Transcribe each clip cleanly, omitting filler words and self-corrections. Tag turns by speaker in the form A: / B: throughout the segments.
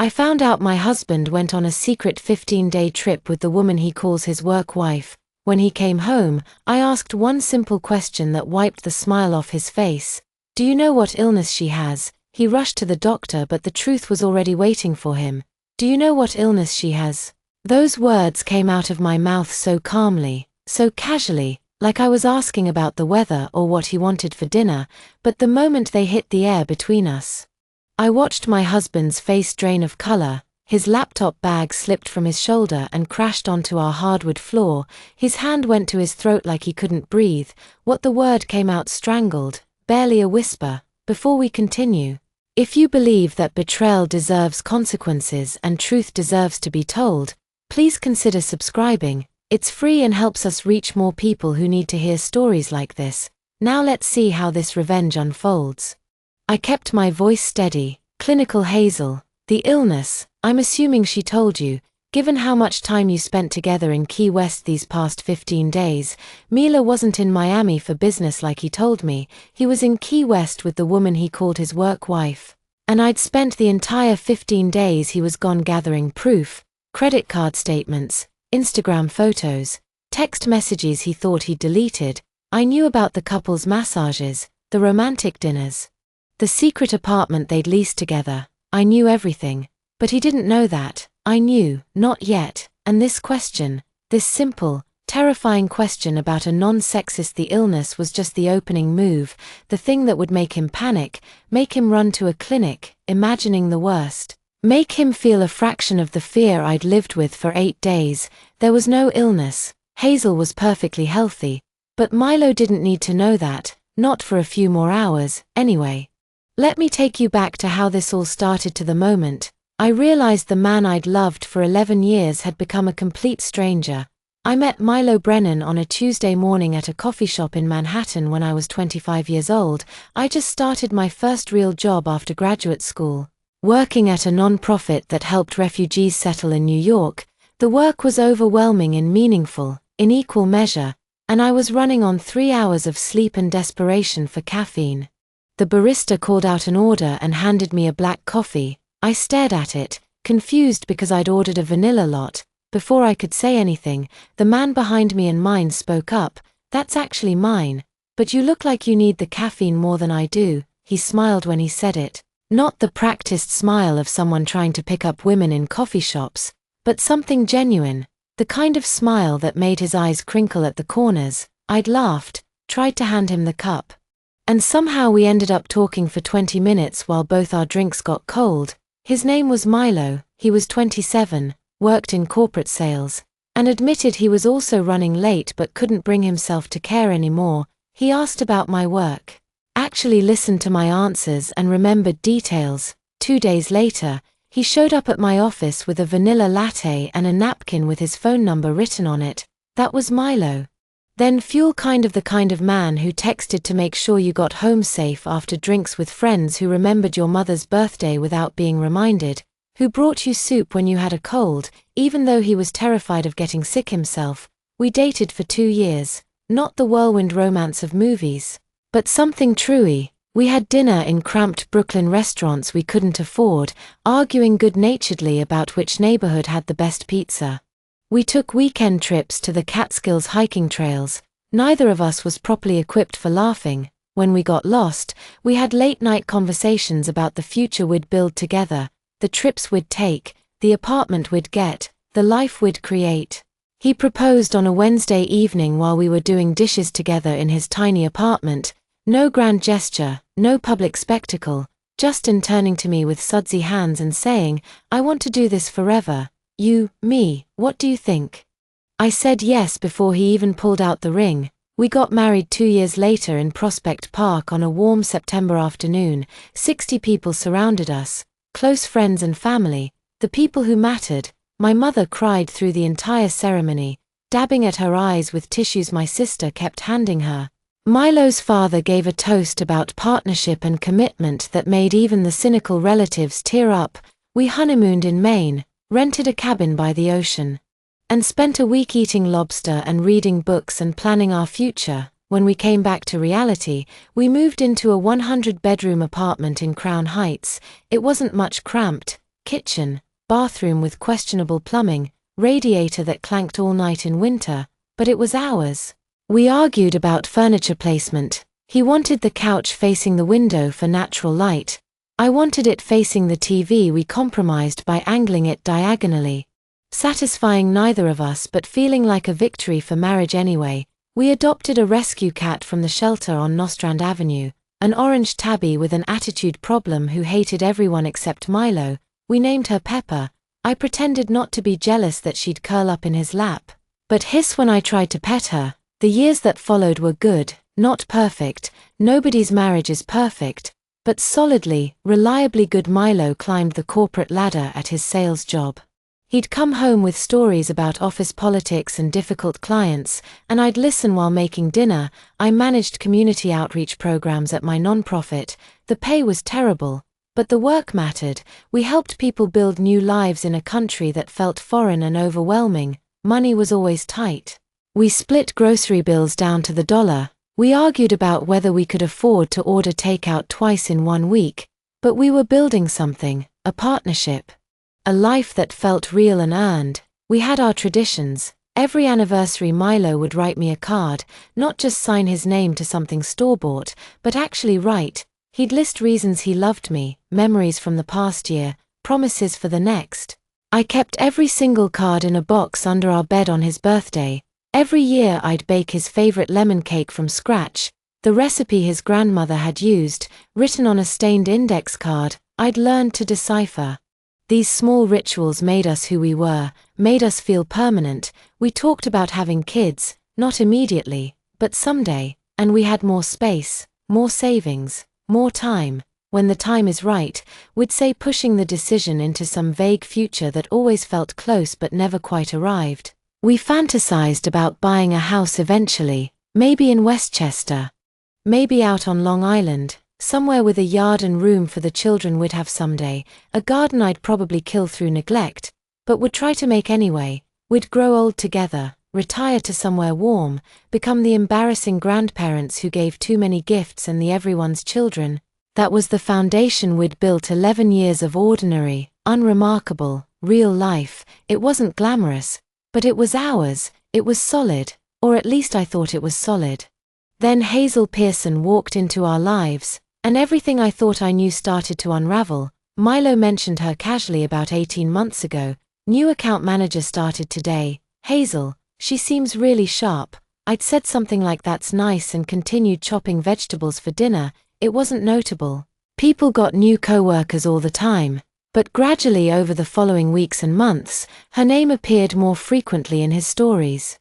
A: I found out my husband went on a secret 15-day trip with the woman he calls his work wife. When he came home, I asked one simple question that wiped the smile off his face. Do you know what illness she has? He rushed to the doctor, but the truth was already waiting for him. Do you know what illness she has? Those words came out of my mouth so calmly, so casually, like I was asking about the weather or what he wanted for dinner, but the moment they hit the air between us, I watched my husband's face drain of color. His laptop bag slipped from his shoulder and crashed onto our hardwood floor. His hand went to his throat like he couldn't breathe. What the word came out strangled, barely a whisper. Before we continue, if you believe that betrayal deserves consequences and truth deserves to be told, please consider subscribing. It's free and helps us reach more people who need to hear stories like this. Now let's see how this revenge unfolds. I kept my voice steady. Clinical Hazel. The illness, I'm assuming she told you, given how much time you spent together in Key West these past 15 days. Mila wasn't in Miami for business like he told me. He was in Key West with the woman he called his work wife. And I'd spent the entire 15 days he was gone gathering proof, credit card statements, Instagram photos, text messages he thought he'd deleted. I knew about the couple's massages, the romantic dinners, the secret apartment they'd leased together. I knew everything. But he didn't know that. I knew, not yet. And this question, this simple, terrifying question about a non-sexist the illness was just the opening move, the thing that would make him panic, make him run to a clinic, imagining the worst. Make him feel a fraction of the fear I'd lived with for 8 days. There was no illness. Hazel was perfectly healthy. But Milo didn't need to know that, not for a few more hours, anyway. Let me take you back to how this all started, to the moment I realized the man I'd loved for 11 years had become a complete stranger. I met Milo Brennan on a Tuesday morning at a coffee shop in Manhattan when I was 25 years old. I just started my first real job after graduate school, working at a non-profit that helped refugees settle in New York. The work was overwhelming and meaningful, in equal measure, and I was running on 3 hours of sleep and desperation for caffeine. The barista called out an order and handed me a black coffee. I stared at it, confused because I'd ordered a vanilla lot. Before I could say anything, the man behind me and mine spoke up. That's actually mine. But you look like you need the caffeine more than I do. He smiled when he said it. Not the practiced smile of someone trying to pick up women in coffee shops, but something genuine. The kind of smile that made his eyes crinkle at the corners. I'd laughed, tried to hand him the cup. And somehow we ended up talking for 20 minutes while both our drinks got cold. His name was Milo. He was 27, worked in corporate sales, and admitted he was also running late but couldn't bring himself to care anymore. He asked about my work, actually listened to my answers and remembered details. 2 days later, he showed up at my office with a vanilla latte and a napkin with his phone number written on it. That was Milo. Then Fuel, the kind of man who texted to make sure you got home safe after drinks with friends, who remembered your mother's birthday without being reminded, who brought you soup when you had a cold, even though he was terrified of getting sick himself. We dated for 2 years, not the whirlwind romance of movies, but something truey. We had dinner in cramped Brooklyn restaurants we couldn't afford, arguing good-naturedly about which neighborhood had the best pizza. We took weekend trips to the Catskills hiking trails. Neither of us was properly equipped for laughing. When we got lost, we had late-night conversations about the future we'd build together, the trips we'd take, the apartment we'd get, the life we'd create. He proposed on a Wednesday evening while we were doing dishes together in his tiny apartment. No grand gesture, no public spectacle, just in turning to me with sudsy hands and saying, "I want to do this forever. You, me, what do you think?" I said yes before he even pulled out the ring. We got married 2 years later in Prospect Park on a warm September afternoon. 60 people surrounded us, close friends and family, the people who mattered. My mother cried through the entire ceremony, dabbing at her eyes with tissues my sister kept handing her. Milo's father gave a toast about partnership and commitment that made even the cynical relatives tear up. We honeymooned in Maine, rented a cabin by the ocean, and spent a week eating lobster and reading books and planning our future. When we came back to reality, we moved into a 100-bedroom apartment in Crown Heights. It wasn't much cramped, kitchen, bathroom with questionable plumbing, radiator that clanked all night in winter, but it was ours. We argued about furniture placement. He wanted the couch facing the window for natural light. I wanted it facing the TV. We compromised by angling it diagonally. Satisfying neither of us but feeling like a victory for marriage anyway, we adopted a rescue cat from the shelter on Nostrand Avenue, an orange tabby with an attitude problem who hated everyone except Milo. We named her Pepper. I pretended not to be jealous that she'd curl up in his lap, but hiss when I tried to pet her. The years that followed were good, not perfect. Nobody's marriage is perfect, but solidly, reliably good. Milo climbed the corporate ladder at his sales job. He'd come home with stories about office politics and difficult clients, and I'd listen while making dinner. I managed community outreach programs at my nonprofit. The pay was terrible, but the work mattered. We helped people build new lives in a country that felt foreign and overwhelming. Money was always tight. We split grocery bills down to the dollar. We argued about whether we could afford to order takeout twice in 1 week, but we were building something, a partnership. A life that felt real and earned. We had our traditions. Every anniversary Milo would write me a card, not just sign his name to something store-bought, but actually write. He'd list reasons he loved me, memories from the past year, promises for the next. I kept every single card in a box under our bed on his birthday. Every year I'd bake his favorite lemon cake from scratch, the recipe his grandmother had used, written on a stained index card, I'd learned to decipher. These small rituals made us who we were, made us feel permanent. We talked about having kids, not immediately, but someday, and we had more space, more savings, more time. When the time is right, we'd say, pushing the decision into some vague future that always felt close but never quite arrived. We fantasized about buying a house eventually, maybe in Westchester. Maybe out on Long Island, somewhere with a yard and room for the children we'd have someday, a garden I'd probably kill through neglect, but would try to make anyway. We'd grow old together, retire to somewhere warm, become the embarrassing grandparents who gave too many gifts and the everyone's children. That was the foundation we'd built. 11 years of ordinary, unremarkable, real life. It wasn't glamorous, but it was ours. It was solid, or at least I thought it was solid. Then Hazel Pearson walked into our lives, and everything I thought I knew started to unravel. Milo mentioned her casually about 18 months ago. New account manager started today. Hazel, she seems really sharp. I'd said something like that's nice and continued chopping vegetables for dinner. It wasn't notable. People got new co-workers all the time. But gradually over the following weeks and months, her name appeared more frequently in his stories.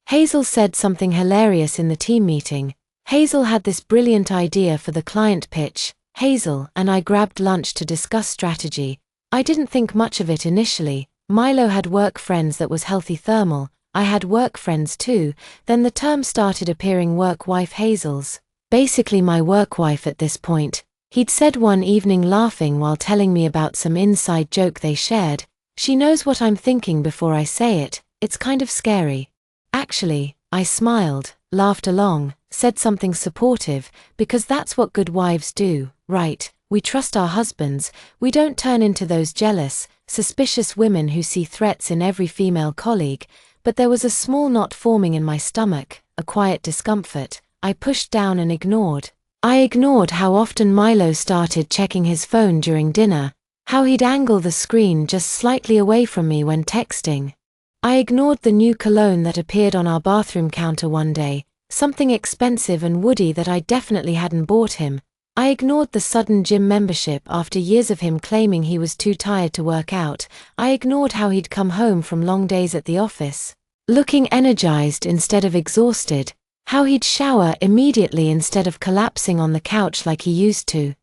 A: Hazel said something hilarious in the team meeting. Hazel had this brilliant idea for the client pitch. Hazel and I grabbed lunch to discuss strategy. I didn't think much of it initially. Milo had work friends that was healthy thermal. I had work friends too. Then the term started appearing, work wife Hazel's. Basically my work wife at this point. He'd said one evening laughing while telling me about some inside joke they shared. She knows what I'm thinking before I say it. It's kind of scary. Actually, I smiled, laughed along, said something supportive, because that's what good wives do, right? We trust our husbands. We don't turn into those jealous, suspicious women who see threats in every female colleague. But there was a small knot forming in my stomach, a quiet discomfort. I pushed down and ignored. I ignored how often Milo started checking his phone during dinner, how he'd angle the screen just slightly away from me when texting. I ignored the new cologne that appeared on our bathroom counter one day, something expensive and woody that I definitely hadn't bought him. I ignored the sudden gym membership after years of him claiming he was too tired to work out. I ignored how he'd come home from long days at the office, looking energized instead of exhausted. How he'd shower immediately instead of collapsing on the couch like he used to.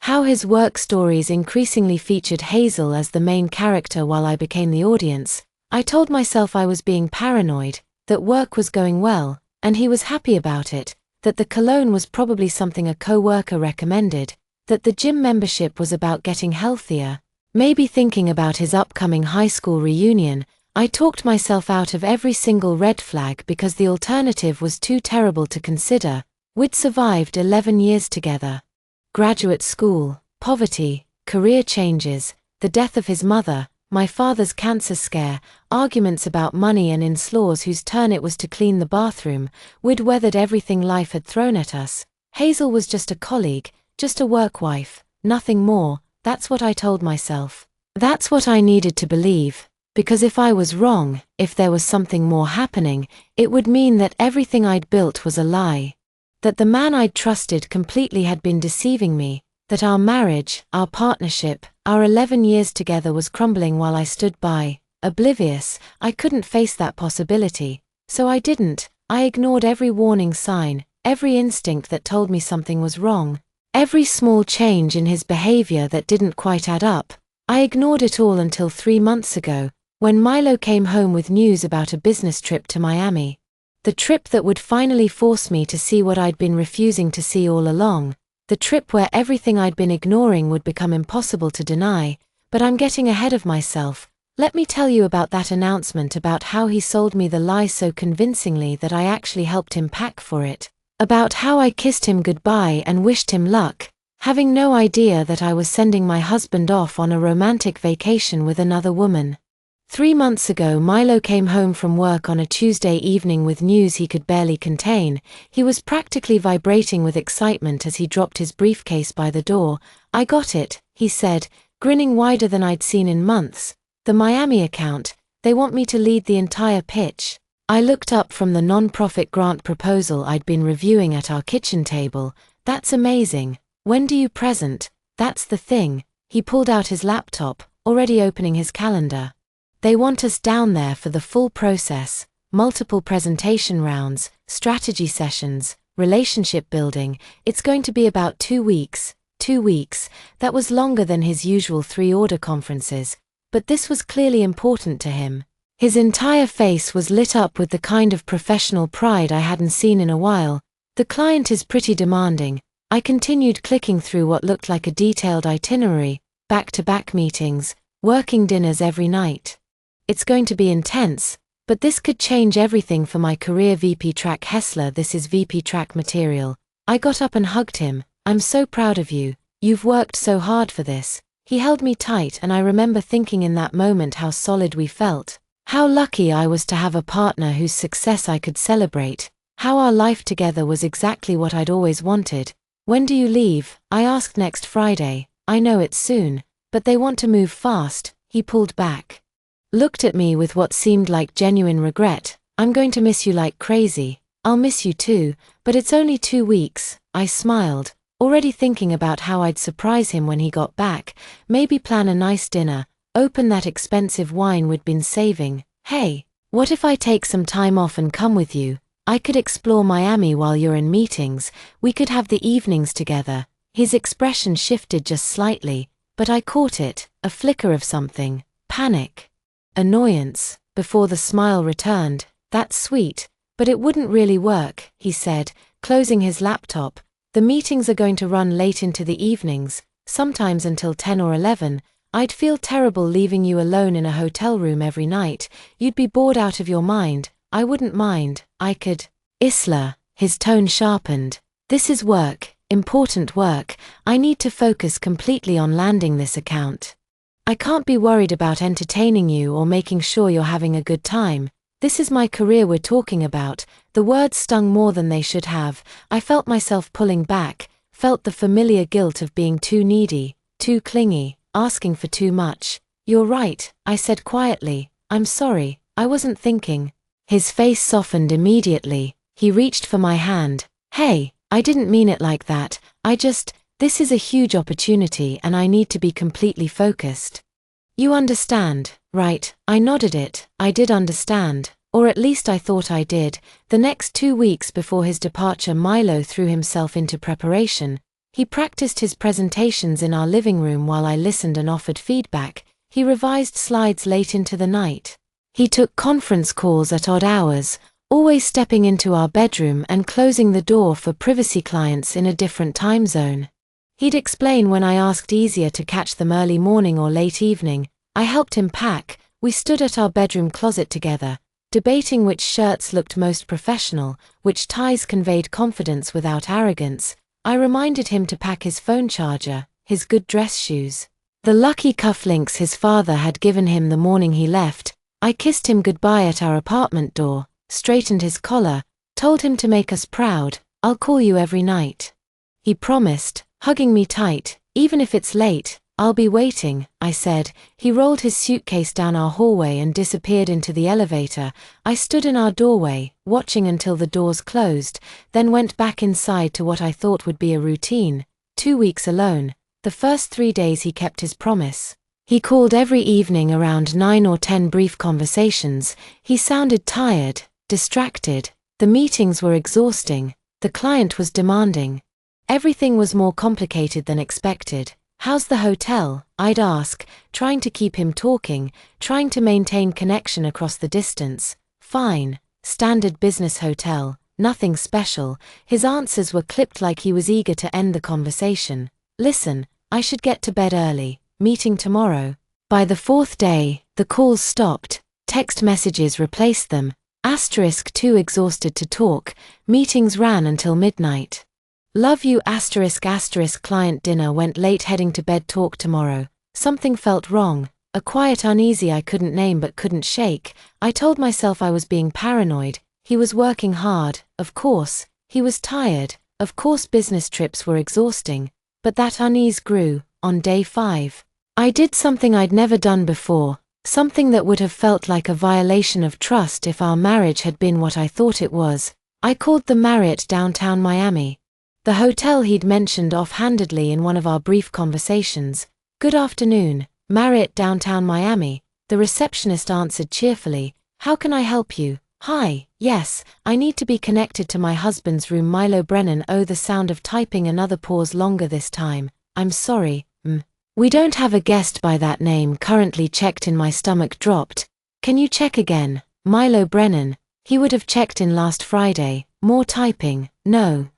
A: How his work stories increasingly featured Hazel as the main character while I became the audience. I told myself I was being paranoid, that work was going well, and he was happy about it, that the cologne was probably something a co-worker recommended, that the gym membership was about getting healthier, maybe thinking about his upcoming high school reunion. I talked myself out of every single red flag because the alternative was too terrible to consider. We'd survived 11 years together. Graduate school, poverty, career changes, the death of his mother, my father's cancer scare, arguments about money and in-laws whose turn it was to clean the bathroom. We'd weathered everything life had thrown at us. Hazel was just a colleague, just a work wife, nothing more. That's what I told myself. That's what I needed to believe, because if I was wrong, if there was something more happening, it would mean that everything I'd built was a lie. That the man I'd trusted completely had been deceiving me, that our marriage, our partnership, our 11 years together was crumbling while I stood by, oblivious. I couldn't face that possibility, so I didn't. I ignored every warning sign, every instinct that told me something was wrong, every small change in his behavior that didn't quite add up. I ignored it all until 3 months ago, when Milo came home with news about a business trip to Miami. The trip that would finally force me to see what I'd been refusing to see all along. The trip where everything I'd been ignoring would become impossible to deny. But I'm getting ahead of myself. Let me tell you about that announcement, about how he sold me the lie so convincingly that I actually helped him pack for it. About how I kissed him goodbye and wished him luck, having no idea that I was sending my husband off on a romantic vacation with another woman. 3 months ago, Milo came home from work on a Tuesday evening with news he could barely contain. He was practically vibrating with excitement as he dropped his briefcase by the door. "I got it," he said, grinning wider than I'd seen in months. "The Miami account. They want me to lead the entire pitch." I looked up from the non-profit grant proposal I'd been reviewing at our kitchen table. "That's amazing. When do you present?" "That's the thing." He pulled out his laptop, already opening his calendar. "They want us down there for the full process, multiple presentation rounds, strategy sessions, relationship building. It's going to be about 2 weeks. 2 weeks, that was longer than his usual 3-order conferences, but this was clearly important to him. His entire face was lit up with the kind of professional pride I hadn't seen in a while. "The client is pretty demanding." I continued clicking through what looked like a detailed itinerary, back-to-back meetings, working dinners every night. "It's going to be intense, but this could change everything for my career." VP track Hessler, this is VP track material. I got up and hugged him. "I'm so proud of you. You've worked so hard for this." He held me tight, and I remember thinking in that moment how solid we felt. How lucky I was to have a partner whose success I could celebrate. How our life together was exactly what I'd always wanted. "When do you leave?" I asked. "Next Friday." "I know it's soon, but they want to move fast." He pulled back, looked at me with what seemed like genuine regret. "I'm going to miss you like crazy." "I'll miss you too, but it's only 2 weeks." I smiled, already thinking about how I'd surprise him when he got back, maybe plan a nice dinner, open that expensive wine we'd been saving. "Hey, what if I take some time off and come with you? I could explore Miami while you're in meetings. We could have the evenings together." His expression shifted just slightly, but I caught it, a flicker of something, panic, annoyance, before the smile returned. "That's sweet, but it wouldn't really work," he said, closing his laptop. "The meetings are going to run late into the evenings, sometimes until 10 or 11. I'd feel terrible leaving you alone in a hotel room every night. You'd be bored out of your mind." "I wouldn't mind. I could." "Isla," his tone sharpened. "This is work, important work. I need to focus completely on landing this account. I can't be worried about entertaining you or making sure you're having a good time. This is my career we're talking about." The words stung more than they should have. I felt myself pulling back, felt the familiar guilt of being too needy, too clingy, asking for too much. "You're right," I said quietly. "I'm sorry, I wasn't thinking." His face softened immediately. He reached for my hand. "Hey, I didn't mean it like that. This is a huge opportunity and I need to be completely focused. You understand, right?" I nodded it. I did understand, or at least I thought I did. The next 2 weeks before his departure, Milo threw himself into preparation. He practiced his presentations in our living room while I listened and offered feedback. He revised slides late into the night. He took conference calls at odd hours, always stepping into our bedroom and closing the door for privacy clients in a different time zone. He'd explain when I asked, easier to catch them early morning or late evening. I helped him pack. We stood at our bedroom closet together, debating which shirts looked most professional, which ties conveyed confidence without arrogance. I reminded him to pack his phone charger, his good dress shoes. The lucky cufflinks his father had given him the morning he left. I kissed him goodbye at our apartment door, straightened his collar, told him to make us proud. I'll call you every night. He promised, hugging me tight. Even if it's late, I'll be waiting, I said. He rolled his suitcase down our hallway and disappeared into the elevator. I stood in our doorway, watching until the doors closed, then went back inside to what I thought would be a routine. 2 weeks alone. The first 3 days he kept his promise. He called every evening, around 9 or 10 brief conversations. He sounded tired, distracted. The meetings were exhausting. The client was demanding. Everything was more complicated than expected. How's the hotel? I'd ask, trying to keep him talking, trying to maintain connection across the distance. Fine. Standard business hotel. Nothing special. His answers were clipped like he was eager to end the conversation. Listen, I should get to bed early. Meeting tomorrow. By the 4th day, the calls stopped. Text messages replaced them. Too exhausted to talk. Meetings ran until midnight. Love you ***. Client dinner went late, heading to bed, talk tomorrow. Something felt wrong. A quiet uneasy I couldn't name but couldn't shake. I told myself I was being paranoid. He was working hard, of course. He was tired, of course. Business trips were exhausting. But that unease grew. On day 5. I did something I'd never done before. Something that would have felt like a violation of trust if our marriage had been what I thought it was. I called the Marriott downtown Miami. The hotel he'd mentioned offhandedly in one of our brief conversations. Good afternoon, Marriott downtown Miami. The receptionist answered cheerfully. How can I help you? Hi, yes, I need to be connected to my husband's room. Milo Brennan. Oh, the sound of typing. Another pause, longer this time. I'm sorry, we don't have a guest by that name currently. Checked in. My stomach dropped. Can you check again? Milo Brennan. He would have checked in last Friday. More typing. No,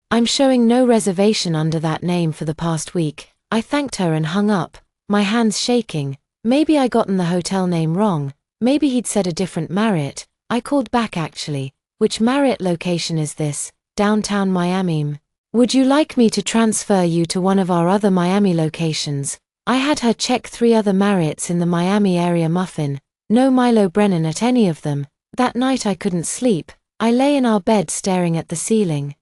A: I'm showing no reservation under that name for the past week. I thanked her and hung up, my hands shaking. Maybe I gotten the hotel name wrong. Maybe he'd said a different Marriott. I called back actually. Which Marriott location is this? Downtown Miami. Would you like me to transfer you to one of our other Miami locations? I had her check 3 other Marriotts in the Miami area. Muffin. No Milo Brennan at any of them. That night I couldn't sleep. I lay in our bed staring at the ceiling,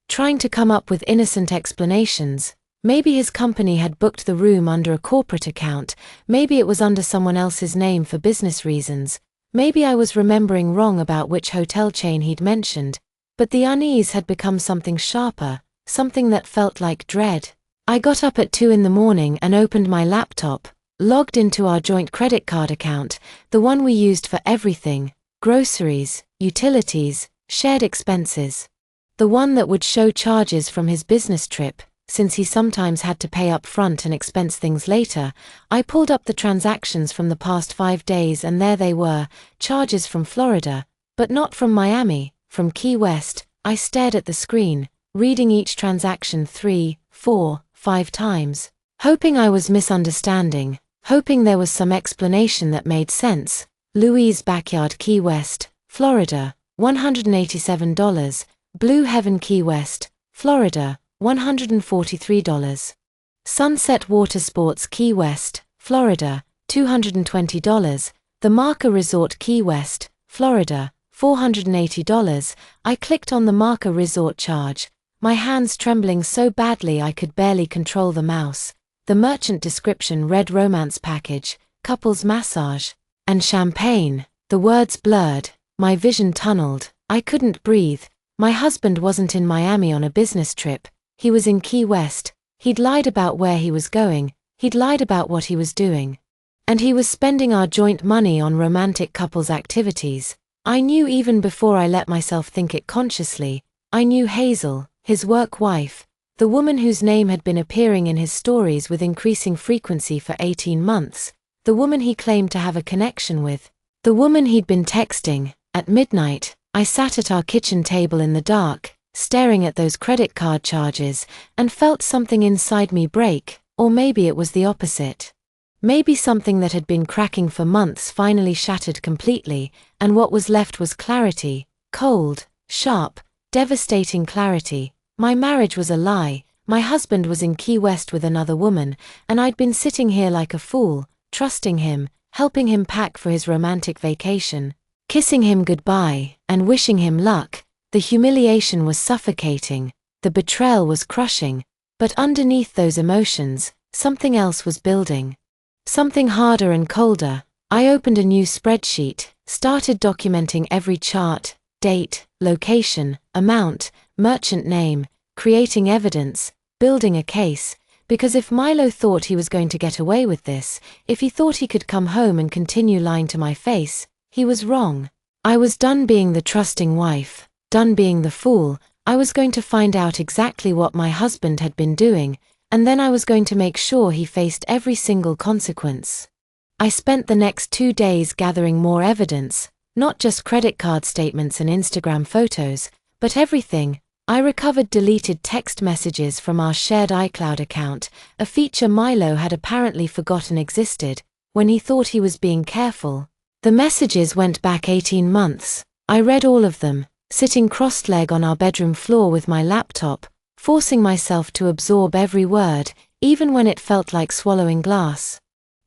A: trying to come up with innocent explanations. Maybe his company had booked the room under a corporate account. Maybe it was under someone else's name for business reasons. Maybe I was remembering wrong about which hotel chain he'd mentioned. But the unease had become something sharper, something that felt like dread. I got up at 2 in the morning and opened my laptop, logged into our joint credit card account, the one we used for everything: groceries, utilities, shared expenses. The one that would show charges from his business trip, since he sometimes had to pay up front and expense things later. I pulled up the transactions from the past 5 days and there they were, charges from Florida, but not from Miami, from Key West. I stared at the screen, reading each transaction 3, 4, 5 times, hoping I was misunderstanding, hoping there was some explanation that made sense. Louise Backyard, Key West, Florida, $187. Blue Heaven, Key West, Florida, $143. Sunset Water Sports, Key West, Florida, $220. The Marker Resort, Key West, Florida, $480. I clicked on the Marker Resort charge, my hands trembling so badly I could barely control the mouse. The merchant description read romance package, couples massage, and champagne. The words blurred, my vision tunneled. I couldn't breathe. My husband wasn't in Miami on a business trip. He was in Key West. He'd lied about where he was going. He'd lied about what he was doing. And he was spending our joint money on romantic couples activities. I knew even before I let myself think it consciously. I knew Hazel, his work wife, the woman whose name had been appearing in his stories with increasing frequency for 18 months, the woman he claimed to have a connection with, the woman he'd been texting. At midnight, I sat at our kitchen table in the dark, staring at those credit card charges, and felt something inside me break, or maybe it was the opposite. Maybe something that had been cracking for months finally shattered completely, and what was left was clarity, cold, sharp, devastating clarity. My marriage was a lie. My husband was in Key West with another woman, and I'd been sitting here like a fool, trusting him, helping him pack for his romantic vacation, kissing him goodbye, and wishing him luck. The humiliation was suffocating, the betrayal was crushing, but underneath those emotions, something else was building. Something harder and colder. I opened a new spreadsheet, started documenting every chart, date, location, amount, merchant name, creating evidence, building a case, because if Milo thought he was going to get away with this, if he thought he could come home and continue lying to my face, he was wrong. I was done being the trusting wife, done being the fool. I was going to find out exactly what my husband had been doing, and then I was going to make sure he faced every single consequence. I spent the next 2 days gathering more evidence, not just credit card statements and Instagram photos, but everything. I recovered deleted text messages from our shared iCloud account, a feature Milo had apparently forgotten existed, when he thought he was being careful. The messages went back 18 months. I read all of them, sitting crossed-legged on our bedroom floor with my laptop, forcing myself to absorb every word, even when it felt like swallowing glass.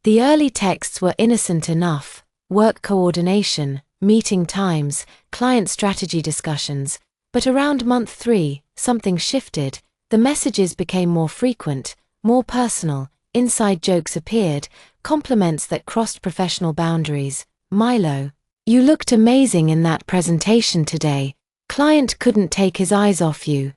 A: The early texts were innocent enough: work coordination, meeting times, client strategy discussions, but around month 3, something shifted. The messages became more frequent, more personal, inside jokes appeared, compliments that crossed professional boundaries. Milo, you looked amazing in that presentation today. Client couldn't take his eyes off you.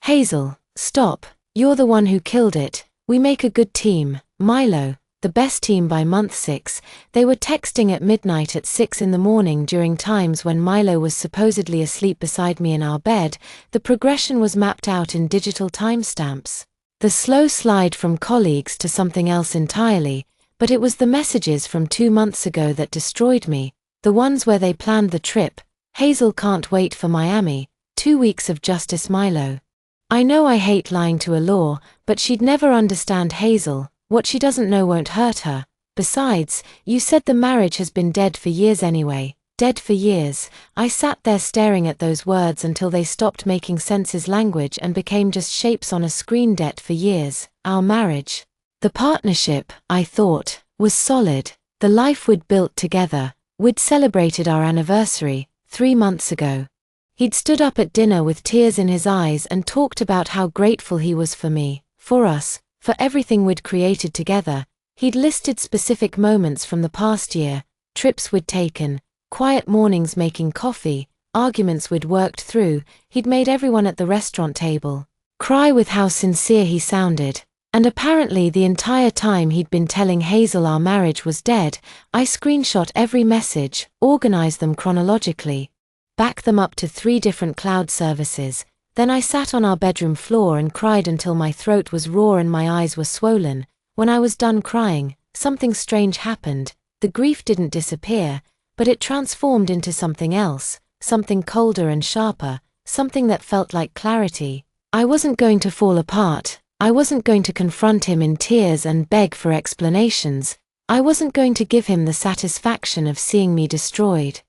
A: Hazel, stop, you're the one who killed it. We make a good team. Milo, the best team by month 6. They were texting at midnight at 6 in the morning during times when Milo was supposedly asleep beside me in our bed. The progression was mapped out in digital timestamps. The slow slide from colleagues to something else entirely, but it was the messages from 2 months ago that destroyed me, the ones where they planned the trip. Hazel can't wait for Miami, 2 weeks of justice. Milo. I know I hate lying to a law, but she'd never understand Hazel. What she doesn't know won't hurt her. Besides, you said the marriage has been dead for years anyway. Dead for years. I sat there staring at those words until they stopped making sense as language and became just shapes on a screen. Dead for years. Our marriage. The partnership, I thought, was solid. The life we'd built together. We'd celebrated our anniversary 3 months ago. He'd stood up at dinner with tears in his eyes and talked about how grateful he was for me, for us, for everything we'd created together. He'd listed specific moments from the past year, trips we'd taken, quiet mornings making coffee, arguments we'd worked through. He'd made everyone at the restaurant table cry with how sincere he sounded. And apparently the entire time he'd been telling Hazel our marriage was dead. I screenshot every message, organized them chronologically, backed them up to 3 different cloud services. Then I sat on our bedroom floor and cried until my throat was raw and my eyes were swollen. When I was done crying, something strange happened. The grief didn't disappear, but it transformed into something else, something colder and sharper, something that felt like clarity. I wasn't going to fall apart. I wasn't going to confront him in tears and beg for explanations. I wasn't going to give him the satisfaction of seeing me destroyed.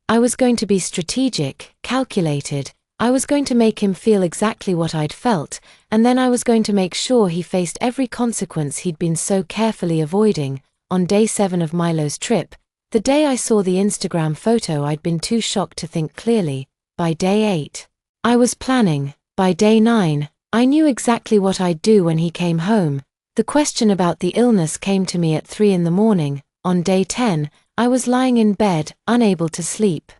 A: I was going to be strategic, calculated. I was going to make him feel exactly what I'd felt, and then I was going to make sure he faced every consequence he'd been so carefully avoiding. On day 7 of Milo's trip, the day I saw the Instagram photo, I'd been too shocked to think clearly. By day 8, I was planning. By day 9, I knew exactly what I'd do when he came home. The question about the illness came to me at 3 in the morning. On day 10, I was lying in bed, unable to sleep,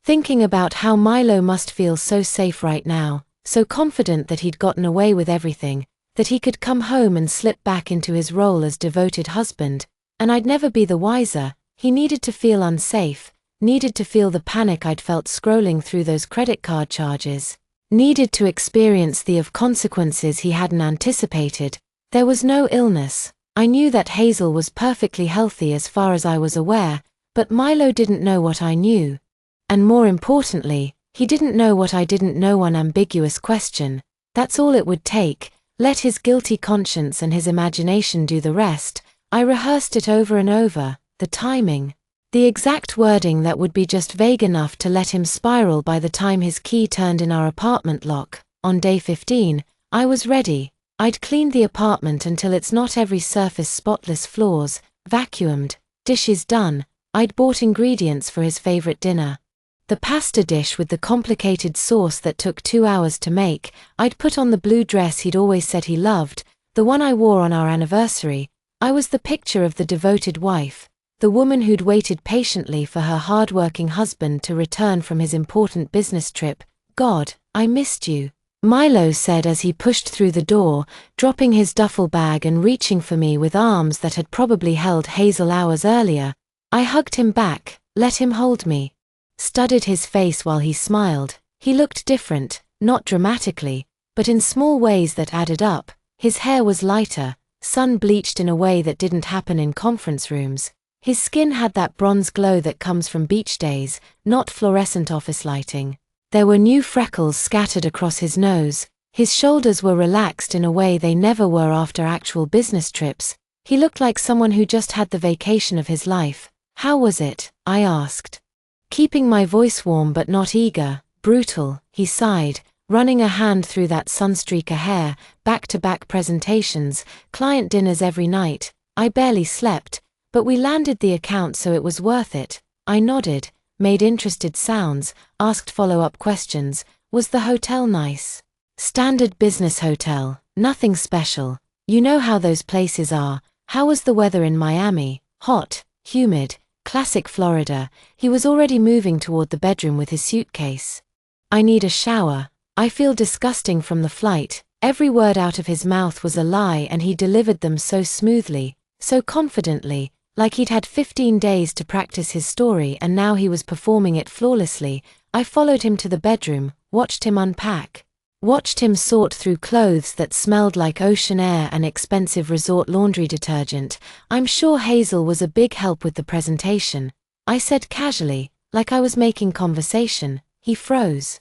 A: thinking about how Milo must feel so safe right now, so confident that he'd gotten away with everything, that he could come home and slip back into his role as devoted husband, and I'd never be the wiser. He needed to feel unsafe, needed to feel the panic I'd felt scrolling through those credit card charges, needed to experience the consequences he hadn't anticipated. There was no illness. I knew that Hazel was perfectly healthy as far as I was aware, but Milo didn't know what I knew. And more importantly, he didn't know what I didn't know. One ambiguous question. That's all it would take. Let his guilty conscience and his imagination do the rest. I rehearsed it over and over, the timing, the exact wording that would be just vague enough to let him spiral by the time his key turned in our apartment lock. On day 15, I was ready. I'd cleaned the apartment until it's not every surface spotless, floors vacuumed, dishes done. I'd bought ingredients for his favorite dinner. The pasta dish with the complicated sauce that took 2 hours to make. I'd put on the blue dress he'd always said he loved, the one I wore on our anniversary. I was the picture of the devoted wife, the woman who'd waited patiently for her hard-working husband to return from his important business trip. God, I missed you, Milo said as he pushed through the door, dropping his duffel bag and reaching for me with arms that had probably held Hazel hours earlier. I hugged him back, let him hold me. Studied his face while he smiled. He looked different, not dramatically, but in small ways that added up. His hair was lighter, sun-bleached in a way that didn't happen in conference rooms. His skin had that bronze glow that comes from beach days, not fluorescent office lighting. There were new freckles scattered across his nose. His shoulders were relaxed in a way they never were after actual business trips. He looked like someone who just had the vacation of his life. How was it? I asked. Keeping my voice warm but not eager. Brutal, he sighed, running a hand through that sunstreaker hair. Back-to-back presentations, client dinners every night. I barely slept, but we landed the account so it was worth it. I nodded, made interested sounds, asked follow-up questions. Was the hotel nice? Standard business hotel, nothing special. You know how those places are. How was the weather in Miami? Hot, humid, classic Florida. He was already moving toward the bedroom with his suitcase. I need a shower. I feel disgusting from the flight. Every word out of his mouth was a lie, and he delivered them so smoothly, so confidently, like he'd had 15 days to practice his story and now he was performing it flawlessly. I followed him to the bedroom, watched him unpack. Watched him sort through clothes that smelled like ocean air and expensive resort laundry detergent. I'm sure Hazel was a big help with the presentation. I said casually, like I was making conversation. He froze.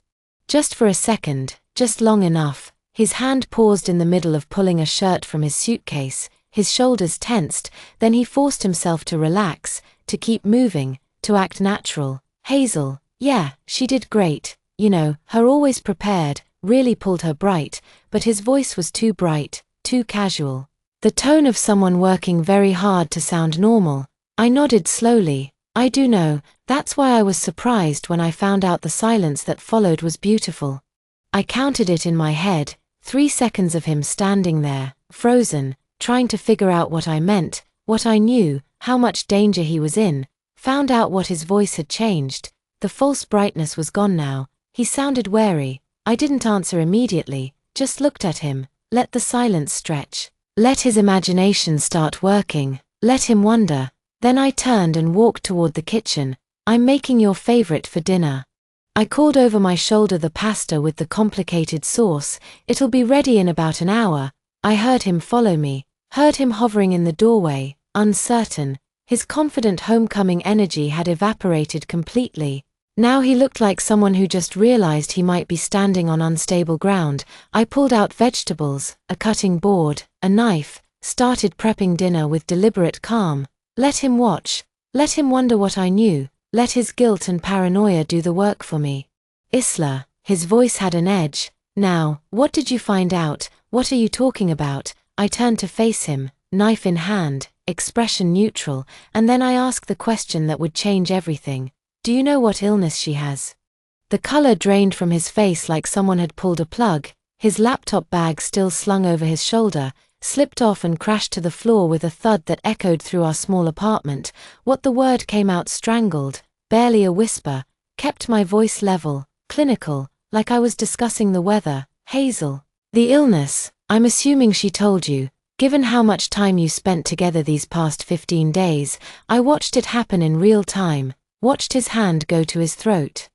A: Just for a second, just long enough. His hand paused in the middle of pulling a shirt from his suitcase. His shoulders tensed, then he forced himself to relax, to keep moving, to act natural. Hazel, yeah, she did great. You know, her always prepared. Really pulled her bright, but his voice was too bright, too casual. The tone of someone working very hard to sound normal. I nodded slowly. I do know, that's why I was surprised when I found out the silence that followed was beautiful. I counted it in my head, 3 seconds of him standing there, frozen, trying to figure out what I meant, what I knew, how much danger he was in. Found out what his voice had changed. The false brightness was gone now. He sounded wary. I didn't answer immediately, just looked at him, let the silence stretch, let his imagination start working, let him wonder. Then I turned and walked toward the kitchen. I'm making your favorite for dinner. I called over my shoulder the pasta with the complicated sauce. It'll be ready in about an hour. I heard him follow me, heard him hovering in the doorway, uncertain. His confident homecoming energy had evaporated completely. Now he looked like someone who just realized he might be standing on unstable ground. I pulled out vegetables, a cutting board, a knife, started prepping dinner with deliberate calm. Let him watch. Let him wonder what I knew. Let his guilt and paranoia do the work for me. Isla, his voice had an edge. Now, what did you find out? What are you talking about? I turned to face him, knife in hand, expression neutral, and then I asked the question that would change everything. Do you know what illness she has? The color drained from his face like someone had pulled a plug. His laptop bag, still slung over his shoulder, slipped off and crashed to the floor with a thud that echoed through our small apartment. What the word came out strangled, barely a whisper, kept my voice level, clinical, like I was discussing the weather. Hazel. The illness, I'm assuming she told you. Given how much time you spent together these past 15 days, I watched it happen in real time. Watched his hand go to his throat.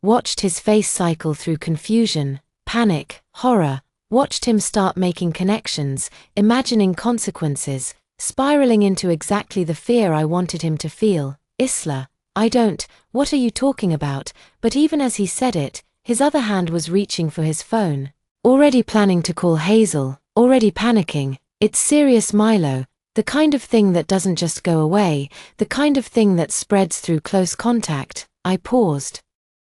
A: Watched his face cycle through confusion, panic, horror. Watched him start making connections, imagining consequences, spiraling into exactly the fear I wanted him to feel. Isla, I don't, what are you talking about? But even as he said it, his other hand was reaching for his phone. Already planning to call Hazel, already panicking. It's serious, Milo. The kind of thing that doesn't just go away, the kind of thing that spreads through close contact. I paused.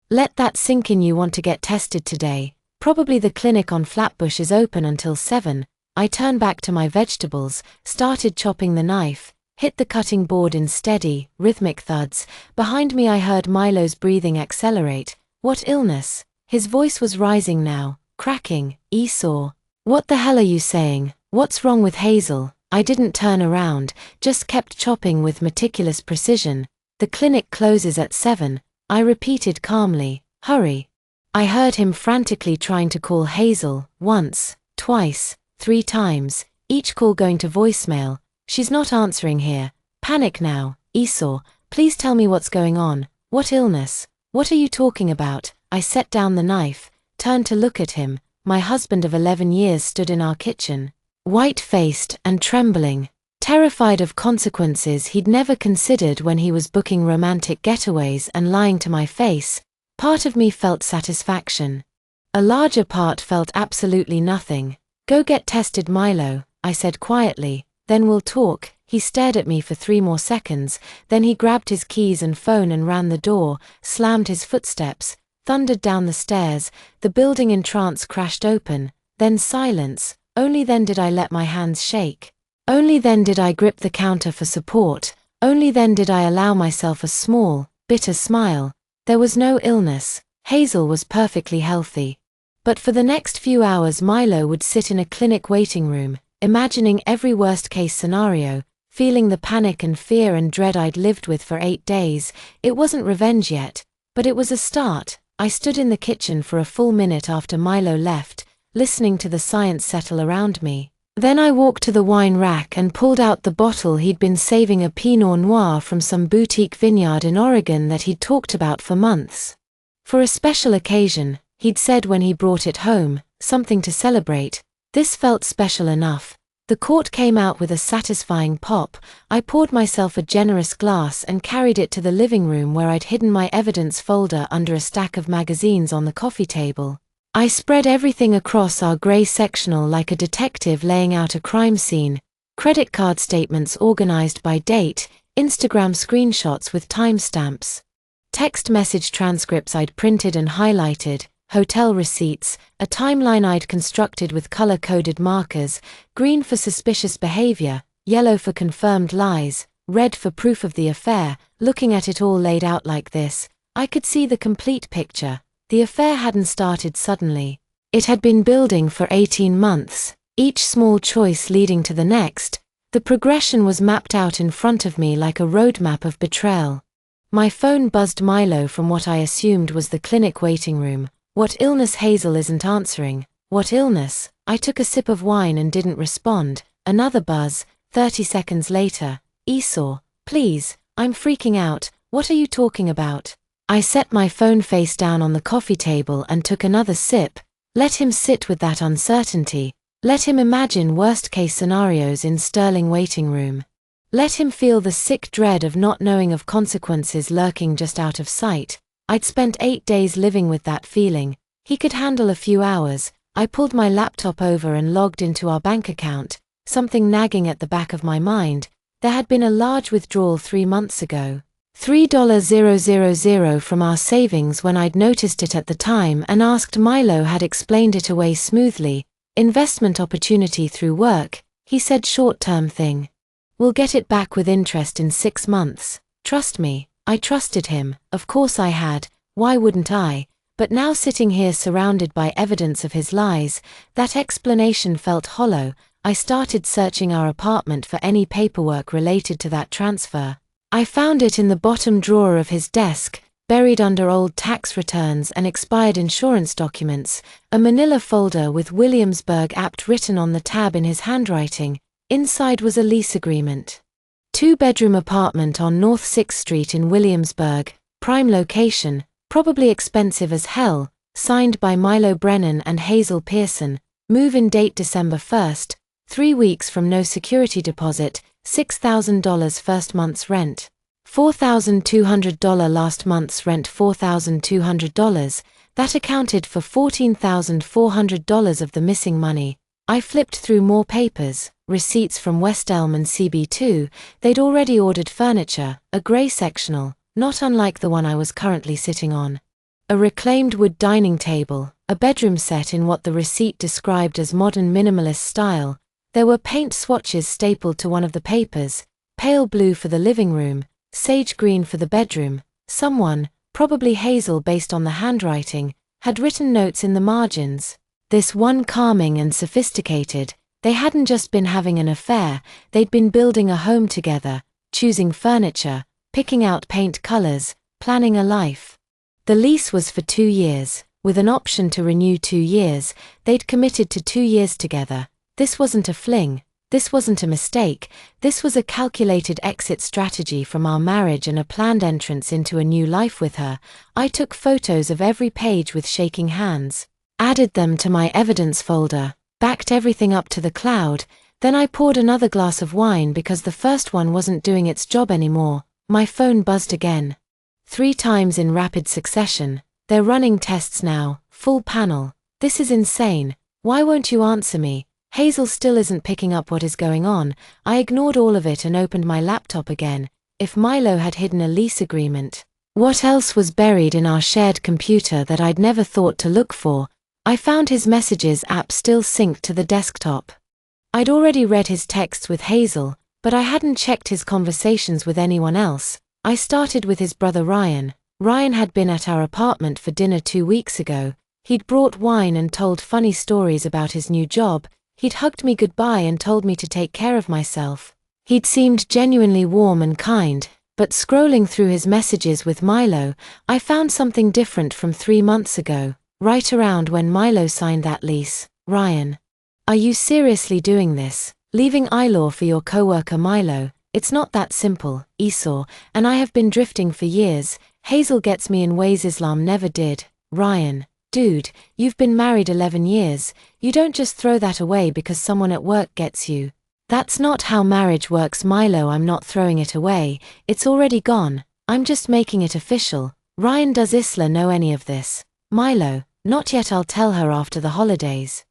A: Let that sink in. You want to get tested today. Probably the clinic on Flatbush is open until 7. I turned back to my vegetables, started chopping the knife, hit the cutting board in steady, rhythmic thuds. Behind me I heard Milo's breathing accelerate. What illness? His voice was rising now, cracking. Esau. What the hell are you saying? What's wrong with Hazel? I didn't turn around, just kept chopping with meticulous precision. The clinic closes at 7, I repeated calmly. Hurry. I heard him frantically trying to call Hazel, once, twice, 3 times, each call going to voicemail. She's not answering here. Panic now. Esau, please tell me what's going on. What illness? What are you talking about? I set down the knife, turned to look at him. My husband of 11 years stood in our kitchen, white-faced and trembling, terrified of consequences he'd never considered when he was booking romantic getaways and lying to my face. Part of me felt satisfaction. A larger part felt absolutely nothing. Go get tested, Milo, I said quietly, then we'll talk. He stared at me for 3 more seconds, then he grabbed his keys and phone and ran the door, slammed his footsteps, thundered down the stairs. The building in trance crashed open, then silence. Only then did I let my hands shake. Only then did I grip the counter for support. Only then did I allow myself a small, bitter smile. There was no illness. Hazel was perfectly healthy. But for the next few hours Milo would sit in a clinic waiting room, imagining every worst-case scenario, feeling the panic and fear and dread I'd lived with for 8 days. It wasn't revenge yet, but it was a start. I stood in the kitchen for a full minute after Milo left, listening to the science settle around me. Then I walked to the wine rack and pulled out the bottle he'd been saving, a Pinot Noir from some boutique vineyard in Oregon that he'd talked about for months. For a special occasion, he'd said when he brought it home, something to celebrate. This felt special enough. The cork came out with a satisfying pop. I poured myself a generous glass and carried it to the living room where I'd hidden my evidence folder under a stack of magazines on the coffee table. I spread everything across our gray sectional like a detective laying out a crime scene. Credit card statements organized by date, Instagram screenshots with timestamps, text message transcripts I'd printed and highlighted, hotel receipts, a timeline I'd constructed with color-coded markers, green for suspicious behavior, yellow for confirmed lies, red for proof of the affair. Looking at it all laid out like this, I could see the complete picture. The affair hadn't started suddenly. It had been building for 18 months, each small choice leading to the next. The progression was mapped out in front of me like a roadmap of betrayal. My phone buzzed. Milo from what I assumed was the clinic waiting room. What illness? Hazel isn't answering. What illness? I took a sip of wine and didn't respond. Another buzz. 30 seconds later. Esau, please, I'm freaking out. What are you talking about? I set my phone face down on the coffee table and took another sip. Let him sit with that uncertainty. Let him imagine worst-case scenarios in Sterling waiting room. Let him feel the sick dread of not knowing, of consequences lurking just out of sight. I'd spent 8 days living with that feeling. He could handle a few hours. I pulled my laptop over and logged into our bank account, something nagging at the back of my mind. There had been a large withdrawal 3 months ago. $3,000 from our savings. When I'd noticed it at the time and asked, Milo had explained it away smoothly. Investment opportunity through work, he said. Short-term thing. We'll get it back with interest in 6 months. Trust me. I trusted him, of course I had. Why wouldn't I? But now sitting here surrounded by evidence of his lies, that explanation felt hollow. I started searching our apartment for any paperwork related to that transfer. I found it in the bottom drawer of his desk, buried under old tax returns and expired insurance documents, a manila folder with Williamsburg apt written on the tab in his handwriting. Inside was a lease agreement. 2-bedroom apartment on North 6th Street in Williamsburg, prime location, probably expensive as hell, signed by Milo Brennan and Hazel Pearson, move-in date December 1st, 3 weeks from no security deposit, $6,000 first month's rent, $4,200 last month's rent, $4,200, that accounted for $14,400 of the missing money. I flipped through more papers, receipts from West Elm and CB2, they'd already ordered furniture, a grey sectional, not unlike the one I was currently sitting on. A reclaimed wood dining table, a bedroom set in what the receipt described as modern minimalist style, There were paint swatches stapled to one of the papers, pale blue for the living room, sage green for the bedroom. Someone, probably Hazel based on the handwriting, had written notes in the margins. This one calming and sophisticated. They hadn't just been having an affair, they'd been building a home together, choosing furniture, picking out paint colors, planning a life. The lease was for 2 years, with an option to renew 2 years. They'd committed to 2 years together. This wasn't a fling, this wasn't a mistake, this was a calculated exit strategy from our marriage and a planned entrance into a new life with her. I took photos of every page with shaking hands, added them to my evidence folder, backed everything up to the cloud. Then I poured another glass of wine because the first one wasn't doing its job anymore. My phone buzzed again. 3 times in rapid succession. They're running tests now, full panel. This is insane. Why won't you answer me? Hazel still isn't picking up what is going on. I ignored all of it and opened my laptop again. If Milo had hidden a lease agreement, what else was buried in our shared computer that I'd never thought to look for? I found his messages app still synced to the desktop. I'd already read his texts with Hazel, but I hadn't checked his conversations with anyone else. I started with his brother Ryan. Ryan had been at our apartment for dinner 2 weeks ago. He'd brought wine and told funny stories about his new job. He'd hugged me goodbye and told me to take care of myself. He'd seemed genuinely warm and kind, but scrolling through his messages with Milo, I found something different from 3 months ago, right around when Milo signed that lease. Ryan, are you seriously doing this? Leaving Ilaw for your coworker Milo? It's not that simple. Esau and I have been drifting for years. Hazel gets me in ways Islam never did. Ryan, dude, you've been married 11 years. You don't just throw that away because someone at work gets you. That's not how marriage works, Milo. I'm not throwing it away. It's already gone. I'm just making it official. Ryan, does Isla know any of this? Milo, not yet. I'll tell her after the holidays.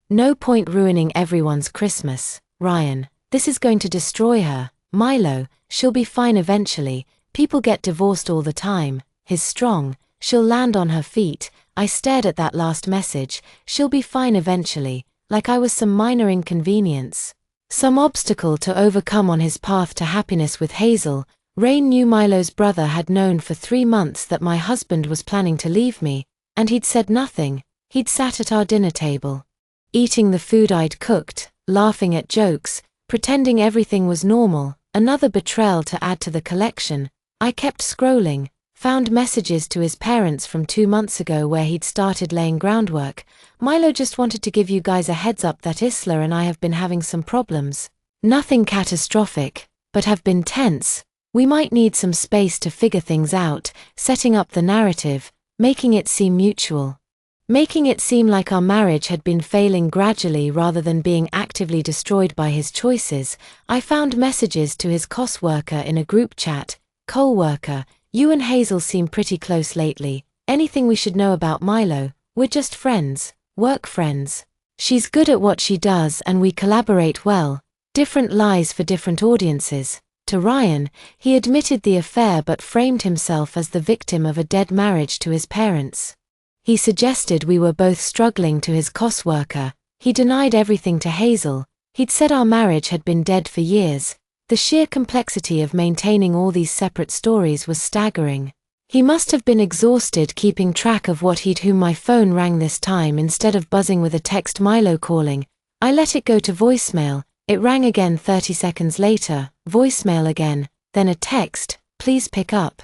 A: No point ruining everyone's Christmas. Ryan, this is going to destroy her. Milo, she'll be fine eventually. People get divorced all the time. He's strong. She'll land on her feet. I stared at that last message. She'll be fine eventually, like I was some minor inconvenience, some obstacle to overcome on his path to happiness with Hazel. Rain knew Milo's brother had known for 3 months that my husband was planning to leave me, and he'd said nothing. He'd sat at our dinner table, eating the food I'd cooked, laughing at jokes, pretending everything was normal. Another betrayal to add to the collection. I kept scrolling, found messages to his parents from 2 months ago where he'd started laying groundwork. Milo, just wanted to give you guys a heads up that Isla and I have been having some problems. Nothing catastrophic, but have been tense. We might need some space to figure things out, setting up the narrative, making it seem mutual. Making it seem like our marriage had been failing gradually rather than being actively destroyed by his choices. I found messages to his coworker in a group chat. Co-worker, you and Hazel seem pretty close lately. Anything we should know about Milo? We're just friends, work friends. She's good at what she does and we collaborate well. Different lies for different audiences. To Ryan, he admitted the affair but framed himself as the victim of a dead marriage to his parents. He suggested we were both struggling to his coworker. He denied everything to Hazel. He'd said our marriage had been dead for years. The sheer complexity of maintaining all these separate stories was staggering. He must have been exhausted keeping track of what he'd. Whom my phone rang this time instead of buzzing with a text. Milo calling. I let it go to voicemail. It rang again 30 seconds later, voicemail again, then a text, please pick up.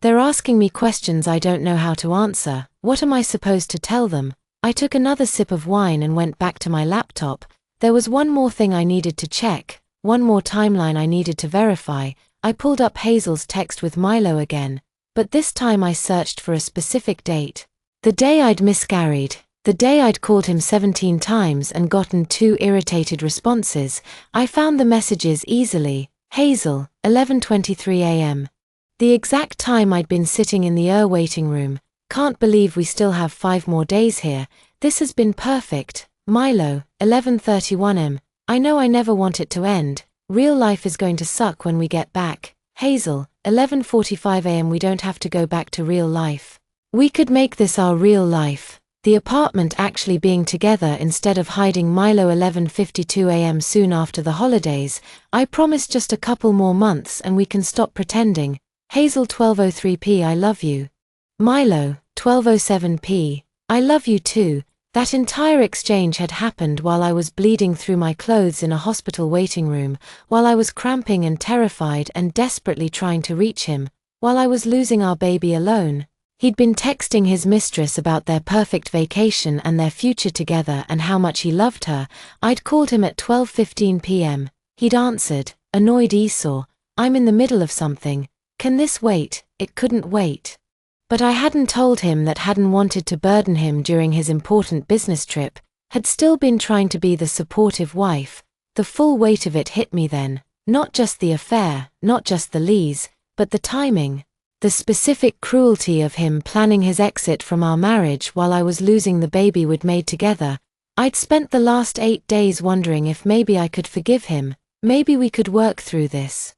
A: They're asking me questions I don't know how to answer. What am I supposed to tell them? I took another sip of wine and went back to my laptop. There was one more thing I needed to check, one more timeline I needed to verify. I pulled up Hazel's text with Milo again, but this time I searched for a specific date. The day I'd miscarried, the day I'd called him 17 times and gotten 2 irritated responses. I found the messages easily. Hazel, 11:23 a.m. The exact time I'd been sitting in the waiting room. Can't believe we still have 5 more days here. This has been perfect. Milo, 11:31 am. I know I never want it to end. Real life is going to suck when we get back. Hazel, 11:45 am. We don't have to go back to real life. We could make this our real life. The apartment actually being together instead of hiding Milo 11:52 a.m. soon after the holidays. I promise just a couple more months and we can stop pretending. Hazel 12:03 p. I love you. Milo 12:07 p. I love you too. That entire exchange had happened while I was bleeding through my clothes in a hospital waiting room, while I was cramping and terrified and desperately trying to reach him, while I was losing our baby alone. He'd been texting his mistress about their perfect vacation and their future together and how much he loved her. I'd called him at 12:15 p.m. He'd answered, annoyed Esau, I'm in the middle of something. Can this wait? It couldn't wait. But I hadn't told him that hadn't wanted to burden him during his important business trip, had still been trying to be the supportive wife. The full weight of it hit me then, not just the affair, not just the lees, but the timing. The specific cruelty of him planning his exit from our marriage while I was losing the baby we'd made together. I'd spent the last 8 days wondering if maybe I could forgive him, maybe we could work through this.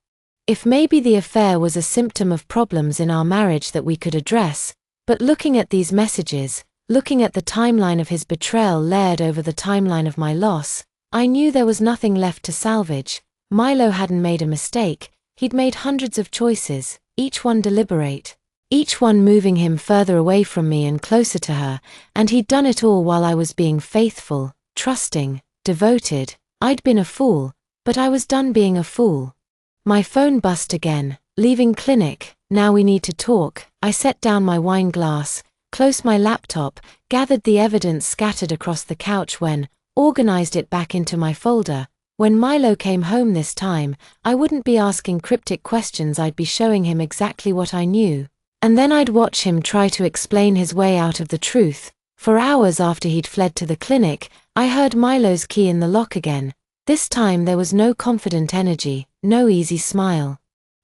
A: If maybe the affair was a symptom of problems in our marriage that we could address. But looking at these messages, looking at the timeline of his betrayal layered over the timeline of my loss, I knew there was nothing left to salvage. Milo hadn't made a mistake, he'd made hundreds of choices, each one deliberate, each one moving him further away from me and closer to her, and he'd done it all while I was being faithful, trusting, devoted. I'd been a fool, but I was done being a fool. My phone buzzed again, leaving clinic. Now we need to talk. I set down my wine glass, closed my laptop, gathered the evidence scattered across the couch organized it back into my folder. When Milo came home this time, I wouldn't be asking cryptic questions, I'd be showing him exactly what I knew. And then I'd watch him try to explain his way out of the truth. For hours after he'd fled to the clinic, I heard Milo's key in the lock again. This time there was no confident energy, no easy smile.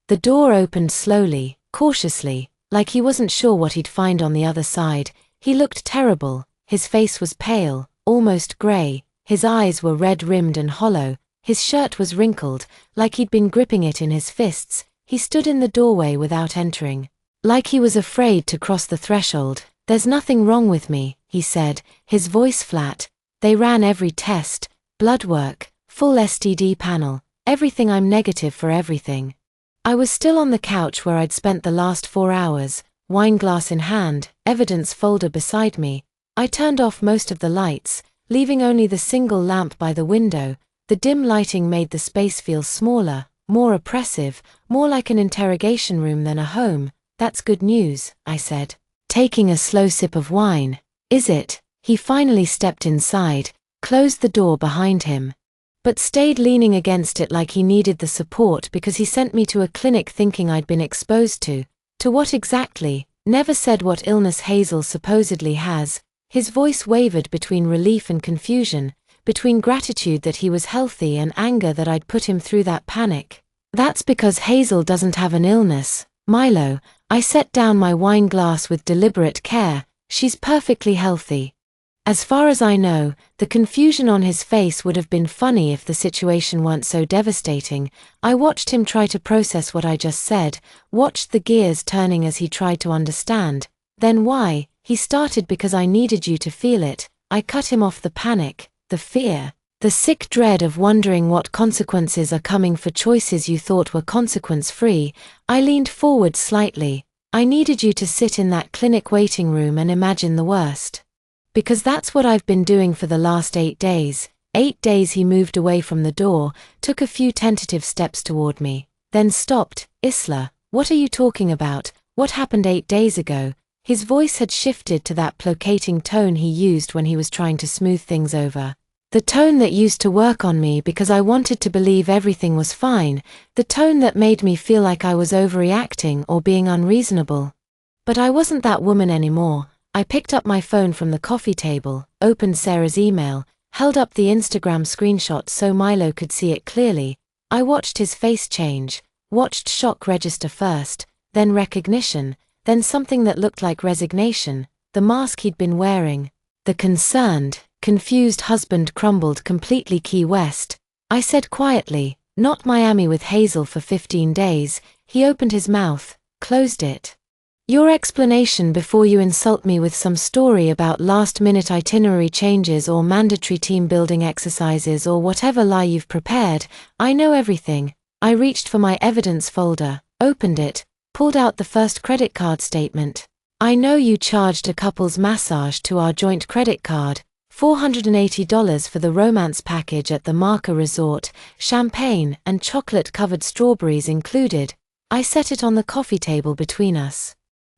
A: The door opened slowly, cautiously, like he wasn't sure what he'd find on the other side. He looked terrible, his face was pale, almost grey, his eyes were red-rimmed and hollow, his shirt was wrinkled, like he'd been gripping it in his fists. He stood in the doorway without entering, like he was afraid to cross the threshold. There's nothing wrong with me, he said, his voice flat. They ran every test, blood work, full STD panel, everything. I'm negative for everything. I was still on the couch where I'd spent the last 4 hours, wine glass in hand, evidence folder beside me. I turned off most of the lights, leaving only the single lamp by the window. The dim lighting made the space feel smaller, more oppressive, more like an interrogation room than a home. That's good news, I said, taking a slow sip of wine. Is it? He finally stepped inside, closed the door behind him, but stayed leaning against it like he needed the support because he sent me to a clinic thinking I'd been exposed to. To what exactly? Never said what illness Hazel supposedly has. His voice wavered between relief and confusion, between gratitude that he was healthy and anger that I'd put him through that panic. That's because Hazel doesn't have an illness, Milo. I set down my wine glass with deliberate care. She's perfectly healthy. As far as I know, the confusion on his face would have been funny if the situation weren't so devastating. I watched him try to process what I just said, watched the gears turning as he tried to understand. Then why? He started because I needed you to feel it. I cut him off. The panic, the fear, the sick dread of wondering what consequences are coming for choices you thought were consequence-free. I leaned forward slightly. I needed you to sit in that clinic waiting room and imagine the worst. Because that's what I've been doing for the last 8 days. 8 days. He moved away from the door, took a few tentative steps toward me, then stopped. Isla, what are you talking about? What happened 8 days ago? His voice had shifted to that placating tone he used when he was trying to smooth things over. The tone that used to work on me because I wanted to believe everything was fine, the tone that made me feel like I was overreacting or being unreasonable. But I wasn't that woman anymore. I picked up my phone from the coffee table, opened Sarah's email, held up the Instagram screenshot so Milo could see it clearly. I watched his face change, watched shock register first, then recognition, then something that looked like resignation, the mask he'd been wearing. The concerned, confused husband crumbled completely. Key West. I said quietly, not Miami with Hazel for 15 days. He opened his mouth, closed it. Your explanation before you insult me with some story about last-minute itinerary changes or mandatory team-building exercises or whatever lie you've prepared, I know everything. I reached for my evidence folder, opened it, pulled out the first credit card statement. I know you charged a couple's massage to our joint credit card, $480 for the romance package at the Marca Resort, champagne and chocolate-covered strawberries included. I set it on the coffee table between us.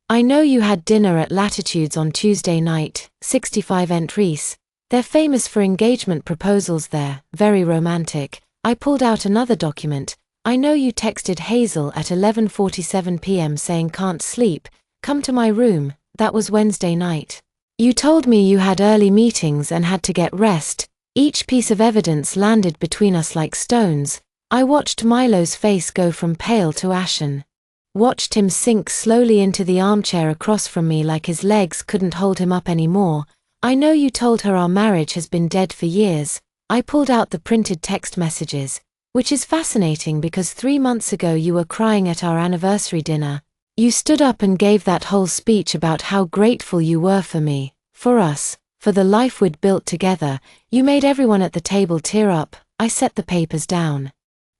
A: I know you had dinner at Latitudes on Tuesday night, 65 entries. They're famous for engagement proposals there, very romantic. I pulled out another document. I know you texted Hazel at 11:47 p.m. saying can't sleep, come to my room. That was Wednesday night. You told me you had early meetings and had to get rest. Each piece of evidence landed between us like stones. I watched Milo's face go from pale to ashen. Watched him sink slowly into the armchair across from me like his legs couldn't hold him up anymore. I know you told her our marriage has been dead for years. I pulled out the printed text messages, which is fascinating because 3 months ago you were crying at our anniversary dinner. You stood up and gave that whole speech about how grateful you were for me, for us, for the life we'd built together. You made everyone at the table tear up. I set the papers down.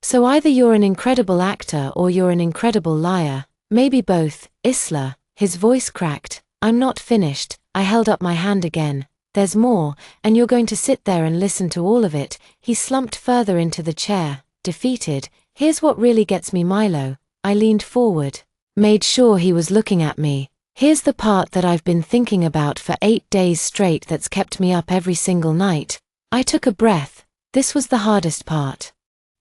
A: So either you're an incredible actor or you're an incredible liar. Maybe both. Isla, his voice cracked. I'm not finished. I held up my hand again. There's more, and you're going to sit there and listen to all of it. He slumped further into the chair, defeated. Here's what really gets me, Milo. I leaned forward, made sure he was looking at me. Here's the part that I've been thinking about for 8 days straight that's kept me up every single night. I took a breath. This was the hardest part.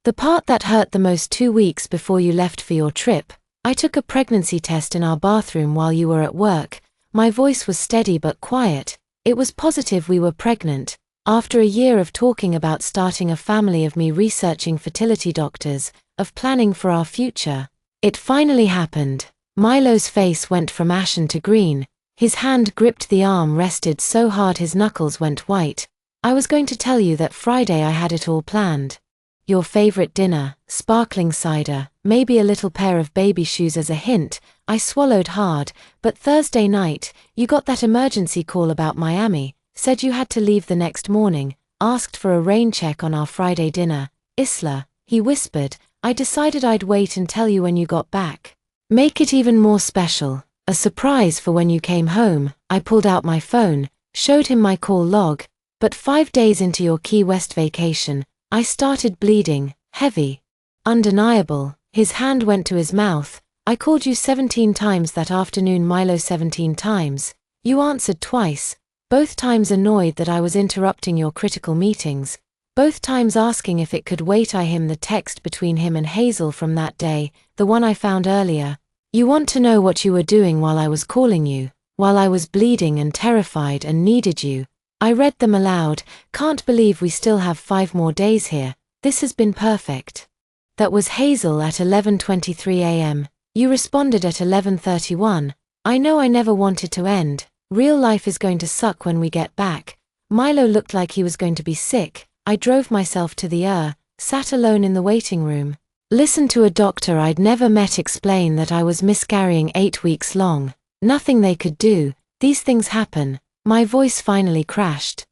A: The part that hurt the most 2 weeks before you left for your trip. I took a pregnancy test in our bathroom while you were at work. My voice was steady but quiet. It was positive we were pregnant. After a year of talking about starting a family, of me researching fertility doctors, of planning for our future, it finally happened. Milo's face went from ashen to green. His hand gripped the arm rested so hard his knuckles went white. I was going to tell you that Friday I had it all planned. Your favorite dinner, sparkling cider, maybe a little pair of baby shoes as a hint. I swallowed hard, but Thursday night, you got that emergency call about Miami, said you had to leave the next morning, asked for a rain check on our Friday dinner. Isla, he whispered, I decided I'd wait and tell you when you got back. Make it even more special, a surprise for when you came home. I pulled out my phone, showed him my call log, but 5 days into your Key West vacation, I started bleeding, heavy, undeniable. His hand went to his mouth. I called you 17 times that afternoon, Milo, 17 times. You answered twice, both times annoyed that I was interrupting your critical meetings, both times asking if it could wait. I him the text between him and Hazel from that day, the one I found earlier. You want to know what you were doing while I was calling you, while I was bleeding and terrified and needed you. I read them aloud. Can't believe we still have 5 more days here. This has been perfect. That was Hazel at 11:23 a.m. You responded at 11:31. I know I never wanted to end. Real life is going to suck when we get back. Milo looked like he was going to be sick. I drove myself to the sat alone in the waiting room. Listened to a doctor I'd never met explain that I was miscarrying 8 weeks long. Nothing they could do. These things happen. My voice finally crashed.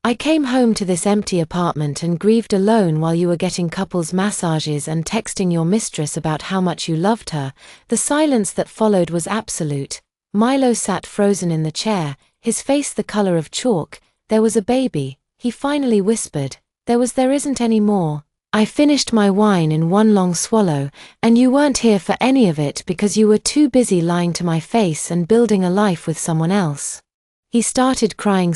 A: I came home to this empty apartment and grieved alone while you were getting couples massages and texting your mistress about how much you loved her. The silence that followed was absolute. Milo sat frozen in the chair, his face the color of chalk. There was a baby, he finally whispered. There isn't any more. I finished my wine in one long swallow, and you weren't here for any of it because you were too busy lying to my face and building a life with someone else. He started crying,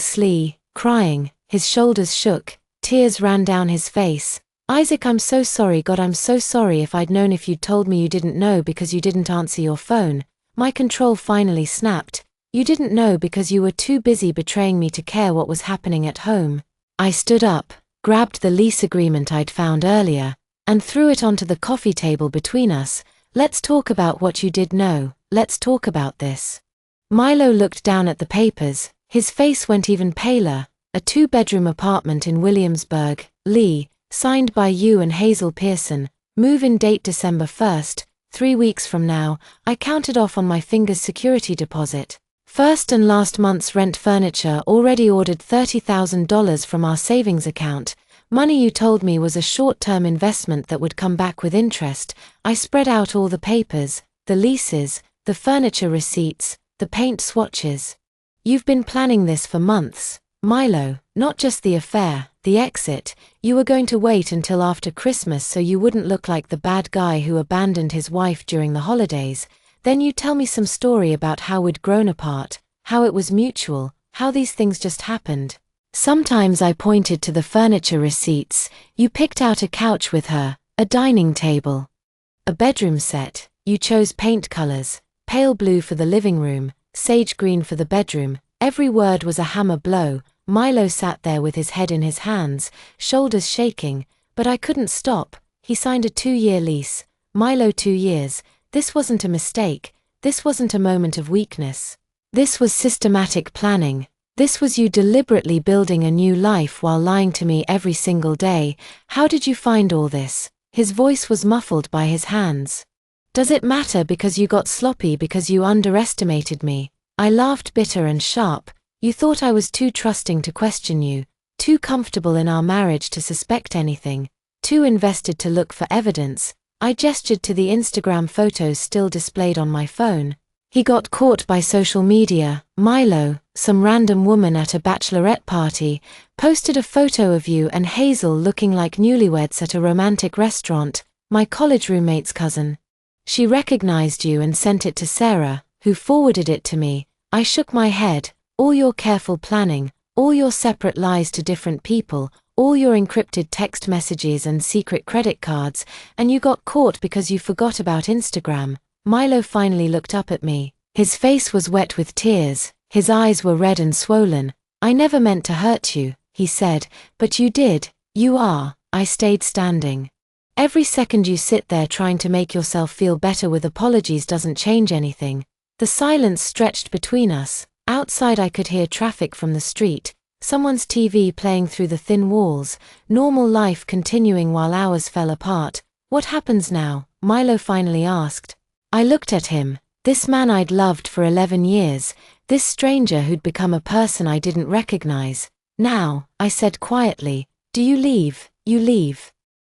A: crying, his shoulders shook, tears ran down his face. Isaac, I'm so sorry. God, I'm so sorry. If I'd known. If you'd told me you didn't know because you didn't answer your phone. My control finally snapped. You didn't know because you were too busy betraying me to care what was happening at home. I stood up, grabbed the lease agreement I'd found earlier, and threw it onto the coffee table between us. Let's talk about what you did know. Let's talk about this. Milo looked down at the papers, his face went even paler. A 2-bedroom apartment in Williamsburg, Lee, signed by you and Hazel Pearson, move-in date December 1st, 3 weeks from now, I counted off on my fingers security deposit. First and last month's rent furniture already ordered $30,000 from our savings account. Money you told me was a short-term investment that would come back with interest. I spread out all the papers, the leases, the furniture receipts, the paint swatches. You've been planning this for months, Milo, not just the affair, the exit. You were going to wait until after Christmas so you wouldn't look like the bad guy who abandoned his wife during the holidays. Then you tell me some story about how we'd grown apart, how it was mutual, how these things just happened. Sometimes I pointed to the furniture receipts. You picked out a couch with her, a dining table, a bedroom set. You chose paint colors, pale blue for the living room, sage green for the bedroom. Every word was a hammer blow. Milo sat there with his head in his hands, shoulders shaking, but I couldn't stop. He signed a 2-year lease. Milo, 2 years. This wasn't a mistake. This wasn't a moment of weakness. This was systematic planning. This was you deliberately building a new life while lying to me every single day. How did you find all this? His voice was muffled by his hands. Does it matter because you got sloppy because you underestimated me? I laughed, bitter and sharp. You thought I was too trusting to question you, too comfortable in our marriage to suspect anything, too invested to look for evidence. I gestured to the Instagram photos still displayed on my phone. He got caught by social media. Milo, some random woman at a bachelorette party, posted a photo of you and Hazel looking like newlyweds at a romantic restaurant, my college roommate's cousin. She recognized you and sent it to Sarah, who forwarded it to me. I shook my head. All your careful planning, all your separate lies to different people, all your encrypted text messages and secret credit cards, and you got caught because you forgot about Instagram. Milo finally looked up at me. His face was wet with tears, his eyes were red and swollen. I never meant to hurt you, he said, but you did. You are. I stayed standing. Every second you sit there trying to make yourself feel better with apologies doesn't change anything. The silence stretched between us. Outside I could hear traffic from the street, someone's TV playing through the thin walls, normal life continuing while ours fell apart. What happens now? Milo finally asked. I looked at him, this man I'd loved for 11 years, this stranger who'd become a person I didn't recognize. Now, I said quietly, do you leave? You leave.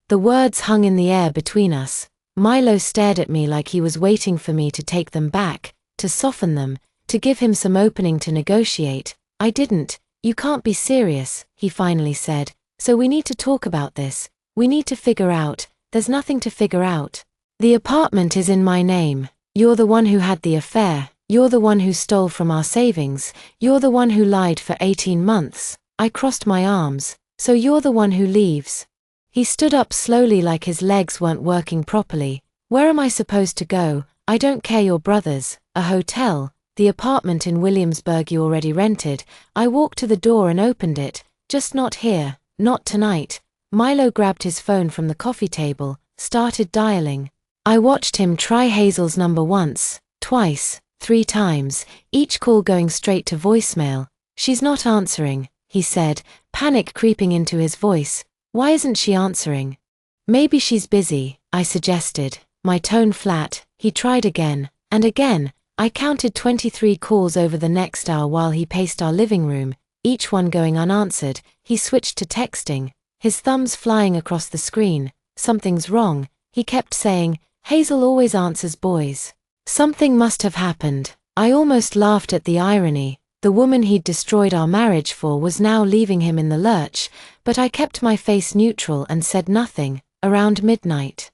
A: The words hung in the air between us. Milo stared at me like he was waiting for me to take them back, to soften them, to give him some opening to negotiate. I didn't. You can't be serious, he finally said. So we need to talk about this. We need to figure out. There's nothing to figure out. The apartment is in my name. You're the one who had the affair. You're the one who stole from our savings. You're the one who lied for 18 months. I crossed my arms. So you're the one who leaves. He stood up slowly like his legs weren't working properly. Where am I supposed to go? I don't care, your brothers. A hotel. The apartment in Williamsburg you already rented. I walked to the door and opened it. Just not here, not tonight. Milo grabbed his phone from the coffee table, started dialing. I watched him try Hazel's number once, twice, 3 times, each call going straight to voicemail. She's not answering, he said, panic creeping into his voice. Why isn't she answering? Maybe she's busy, I suggested, my tone flat. He tried again, and again. I counted 23 calls over the next hour while he paced our living room, each one going unanswered. He switched to texting, his thumbs flying across the screen. Something's wrong, he kept saying. Hazel always answers boys. Something must have happened. I almost laughed at the irony. The woman he'd destroyed our marriage for was now leaving him in the lurch, but I kept my face neutral and said nothing. Around midnight,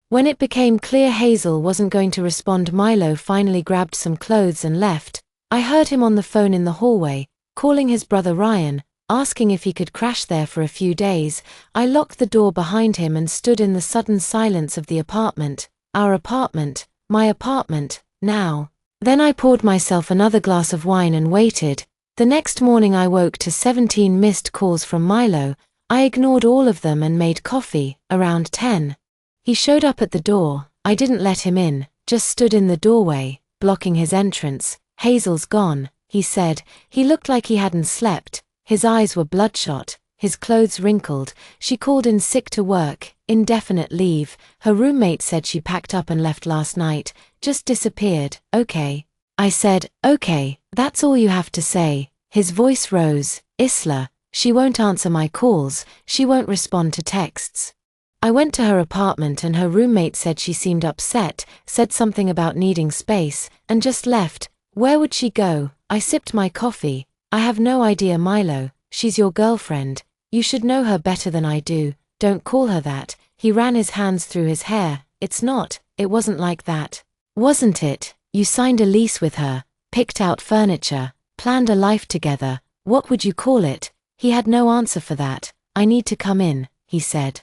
A: when it became clear Hazel wasn't going to respond, Milo finally grabbed some clothes and left. I heard him on the phone in the hallway, calling his brother Ryan, asking if he could crash there for a few days. I locked the door behind him and stood in the sudden silence of the apartment. Our apartment, my apartment, now. Then I poured myself another glass of wine and waited. The next morning I woke to 17 missed calls from Milo. I ignored all of them and made coffee. Around 10. He showed up at the door. I didn't let him in, just stood in the doorway, blocking his entrance. Hazel's gone, he said. He looked like he hadn't slept. His eyes were bloodshot. his clothes wrinkled. She called in sick to work, indefinite leave. Her roommate said she packed up and left last night, just disappeared. Okay. I said, okay, that's all you have to say. His voice rose. Isla, she won't answer my calls, she won't respond to texts. I went to her apartment and her roommate said she seemed upset, said something about needing space, and just left. Where would she go? I sipped my coffee. I have no idea, Milo. She's your girlfriend. You should know her better than I do. Don't call her that. He ran his hands through his hair. It wasn't like that. Wasn't it? You signed a lease with her, picked out furniture, planned a life together. What would you call it? He had no answer for that. I need to come in, he said.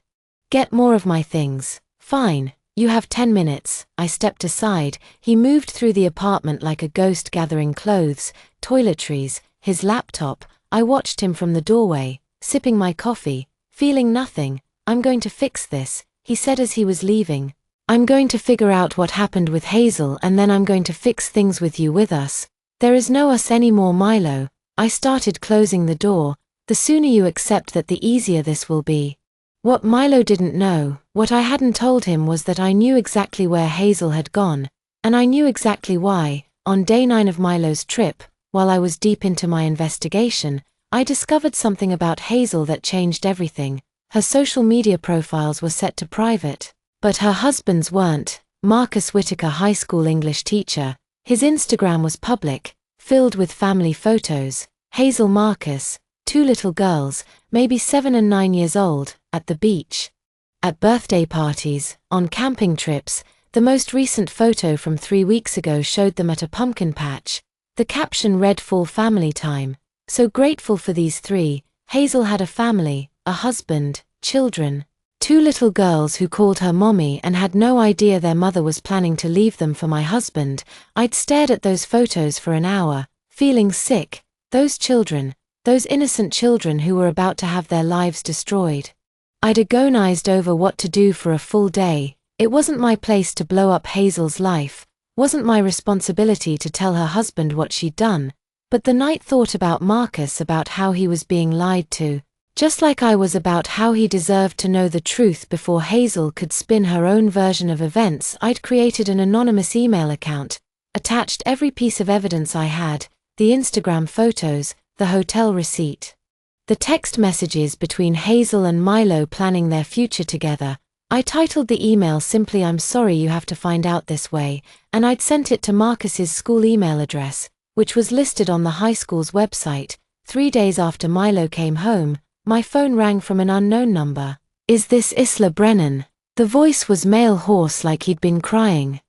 A: Get more of my things. Fine. You have 10 minutes. I stepped aside. He moved through the apartment like a ghost gathering clothes, toiletries, his laptop. I watched him from the doorway, sipping my coffee, feeling nothing. I'm going to fix this, he said as he was leaving. I'm going to figure out what happened with Hazel and then I'm going to fix things with you with us. There is no us anymore, Milo. I started closing the door. The sooner you accept that, the easier this will be. What Milo didn't know, what I hadn't told him, was that I knew exactly where Hazel had gone, and I knew exactly why. On day 9 of Milo's trip, while I was deep into my investigation, I discovered something about Hazel that changed everything. Her social media profiles were set to private, but her husband's weren't. Marcus Whitaker, high school English teacher. His Instagram was public, filled with family photos. Hazel, Marcus, 2 little girls, maybe 7 and 9 years old, at the beach. At birthday parties, on camping trips. The most recent photo from 3 weeks ago showed them at a pumpkin patch. The caption read, "Full family time." So grateful for these 3. Hazel had a family, a husband, children. 2 little girls who called her mommy and had no idea their mother was planning to leave them for my husband. I'd stared at those photos for an hour, feeling sick. Those children, those innocent children who were about to have their lives destroyed. I'd agonized over what to do for a full day. It wasn't my place to blow up Hazel's life, wasn't my responsibility to tell her husband what she'd done. But the night thought about Marcus, about how he was being lied to, just like I was about how he deserved to know the truth before Hazel could spin her own version of events. I'd created an anonymous email account, attached every piece of evidence I had, the Instagram photos, the hotel receipt, the text messages between Hazel and Milo planning their future together. I titled the email simply, "I'm sorry you have to find out this way," and I'd sent it to Marcus's school email address, which was listed on the high school's website. 3 days after Milo came home, my phone rang from an unknown number. "Is this Isla Brennan?" The voice was male, hoarse, like he'd been crying.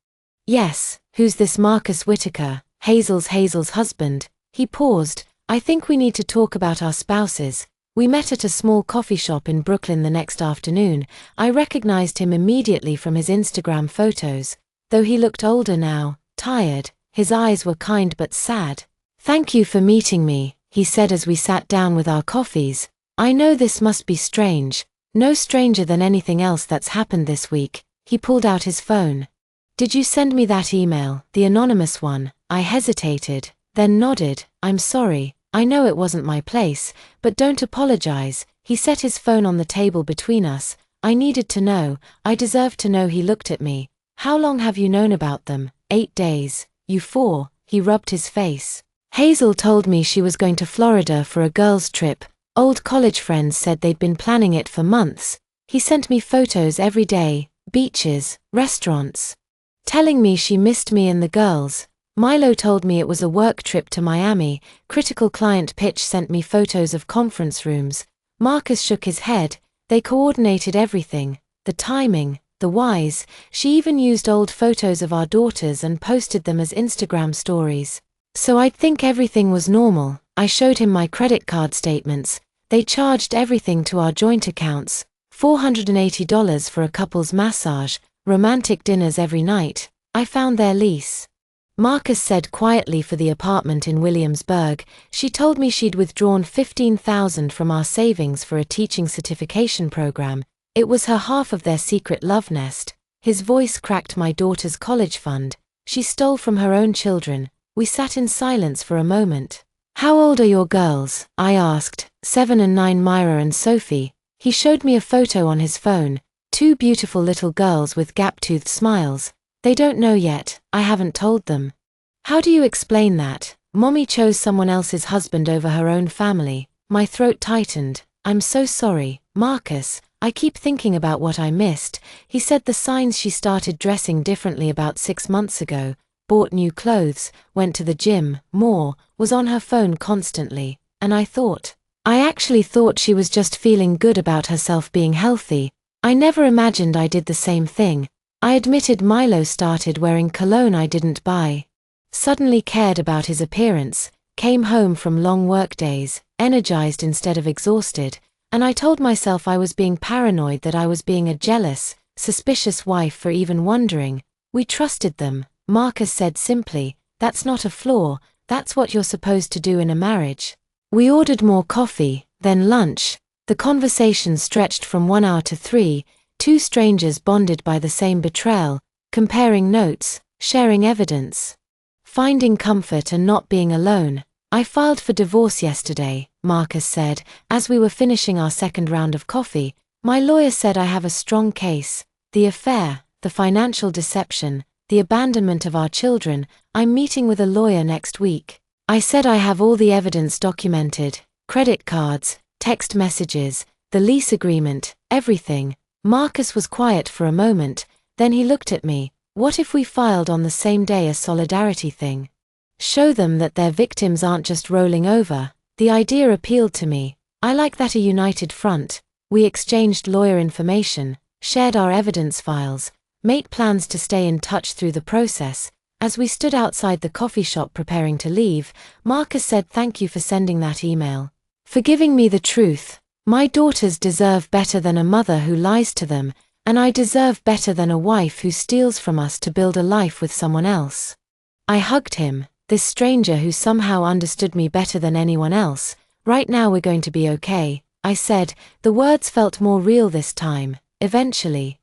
A: "Yes, who's this?" "Marcus Whitaker, Hazel's husband." He paused. "I think we need to talk about our spouses." We met at a small coffee shop in Brooklyn the next afternoon. I recognized him immediately from his Instagram photos, though he looked older now, tired. His eyes were kind but sad. "Thank you for meeting me," he said as we sat down with our coffees. "I know this must be strange, no stranger than anything else that's happened this week." He pulled out his phone. "Did you send me that email, the anonymous one?" I hesitated, then nodded. "I'm sorry, I know it wasn't my place, but don't apologize." He set his phone on the table between us. I needed to know, I deserved to know. He looked at me. "How long have you known about them?" 8 days. "You 4, he rubbed his face. "Hazel told me she was going to Florida for a girls' trip. Old college friends said they'd been planning it for months." He sent me photos every day, beaches, restaurants, telling me she missed me and the girls. Milo told me it was a work trip to Miami. Critical client pitch sent me photos of conference rooms. Marcus shook his head. They coordinated everything, the timing, the whys. She even used old photos of our daughters and posted them as Instagram stories. So I'd think everything was normal. I showed him my credit card statements. They charged everything to our joint accounts. $480 for a couple's massage, romantic dinners every night. I found their lease. Marcus said quietly for the apartment in Williamsburg. She told me she'd withdrawn $15,000 from our savings for a teaching certification program. It was her half of their secret love nest. His voice cracked. "My daughter's college fund. She stole from her own children." We sat in silence for a moment. "How old are your girls?" I asked, 7 and 9 Myra and Sophie. He showed me a photo on his phone, 2 beautiful little girls with gap-toothed smiles. They don't know yet, I haven't told them. How do you explain that? Mommy chose someone else's husband over her own family. My throat tightened. I'm so sorry, Marcus. I keep thinking about what I missed. He said the signs she started dressing differently about 6 months ago, bought new clothes, went to the gym, more, was on her phone constantly, and I actually thought she was just feeling good about herself being healthy. I never imagined I did the same thing. I admitted Milo started wearing cologne I didn't buy. Suddenly cared about his appearance, came home from long work days, energized instead of exhausted, and I told myself I was being paranoid, that I was being a jealous, suspicious wife for even wondering. We trusted them, Marcus said simply. That's not a flaw, that's what you're supposed to do in a marriage. We ordered more coffee, then lunch. The conversation stretched from 1 hour to 3, 2 strangers bonded by the same betrayal, comparing notes, sharing evidence, finding comfort and not being alone. I filed for divorce yesterday, Marcus said, as we were finishing our second round of coffee. My lawyer said I have a strong case. The affair, the financial deception, the abandonment of our children. I'm meeting with a lawyer next week. I said I have all the evidence documented, credit cards, text messages, the lease agreement, everything. Marcus was quiet for a moment, then he looked at me. What if we filed on the same day, a solidarity thing? Show them that their victims aren't just rolling over. The idea appealed to me. I like that, a united front. We exchanged lawyer information, shared our evidence files, made plans to stay in touch through the process. As we stood outside the coffee shop preparing to leave, Marcus said, "Thank you for sending that email. For giving me the truth. My daughters deserve better than a mother who lies to them, and I deserve better than a wife who steals from us to build a life with someone else." I hugged him, this stranger who somehow understood me better than anyone else. "Right now we're going to be okay," I said. The words felt more real this time. Eventually,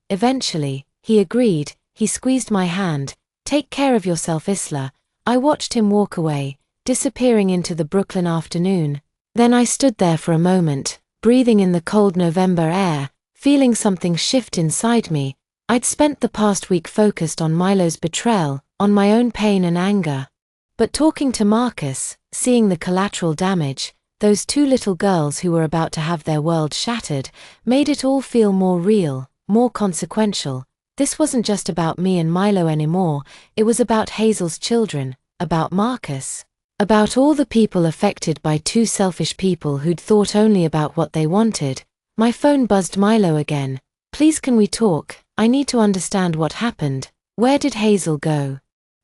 A: he agreed. He squeezed my hand. "Take care of yourself, Isla." I watched him walk away, disappearing into the Brooklyn afternoon. Then I stood there for a moment, breathing in the cold November air, feeling something shift inside me. I'd spent the past week focused on Milo's betrayal, on my own pain and anger. But talking to Marcus, seeing the collateral damage, those 2 little girls who were about to have their world shattered, made it all feel more real, more consequential. This wasn't just about me and Milo anymore, it was about Hazel's children, about Marcus, about all the people affected by 2 selfish people who'd thought only about what they wanted. My phone buzzed. Milo again. "Please, can we talk? I need to understand what happened. Where did Hazel go?"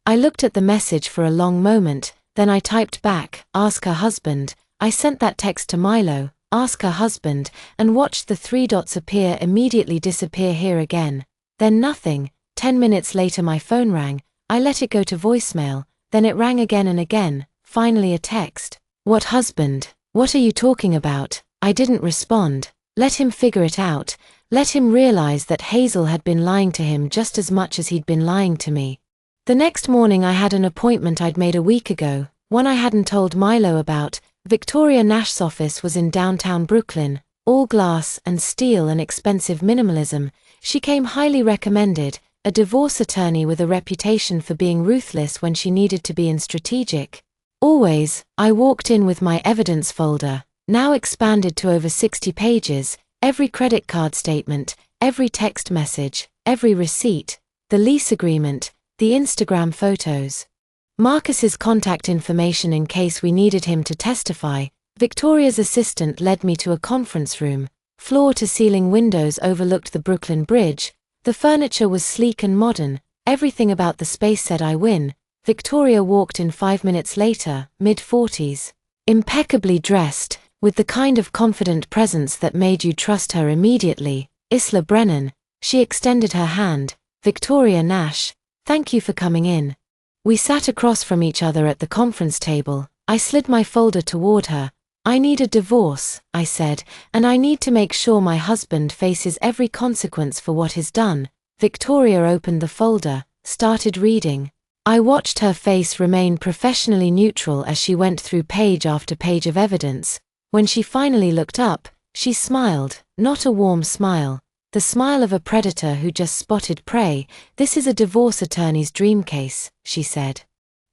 A: I looked at the message for a long moment, then I typed back, "Ask her husband." I sent that text to Milo, "Ask her husband," and watched the 3 dots appear, immediately disappear here again. Then nothing. 10 minutes later my phone rang. I let it go to voicemail, then it rang again and again, finally a text. "What husband? What are you talking about?" I didn't respond. Let him figure it out. Let him realize that Hazel had been lying to him just as much as he'd been lying to me. The next morning I had an appointment I'd made a week ago, one I hadn't told Milo about. Victoria Nash's office was in downtown Brooklyn, all glass and steel and expensive minimalism. She came highly recommended, a divorce attorney with a reputation for being ruthless when she needed to be and strategic. Always, I walked in with my evidence folder, now expanded to over 60 pages, every credit card statement, every text message, every receipt, the lease agreement, the Instagram photos. Marcus's contact information in case we needed him to testify. Victoria's assistant led me to a conference room. Floor-to-ceiling windows overlooked the Brooklyn Bridge. The furniture was sleek and modern. Everything about the space said I win. Victoria walked in 5 minutes later, mid-40s. Impeccably dressed, with the kind of confident presence that made you trust her immediately. "Isla Brennan." She extended her hand. "Victoria Nash. Thank you for coming in." We sat across from each other at the conference table. I slid my folder toward her. "I need a divorce," I said, "and I need to make sure my husband faces every consequence for what he's done." Victoria opened the folder, started reading. I watched her face remain professionally neutral as she went through page after page of evidence. When she finally looked up, she smiled, not a warm smile. The smile of a predator who just spotted prey. "This is a divorce attorney's dream case," she said.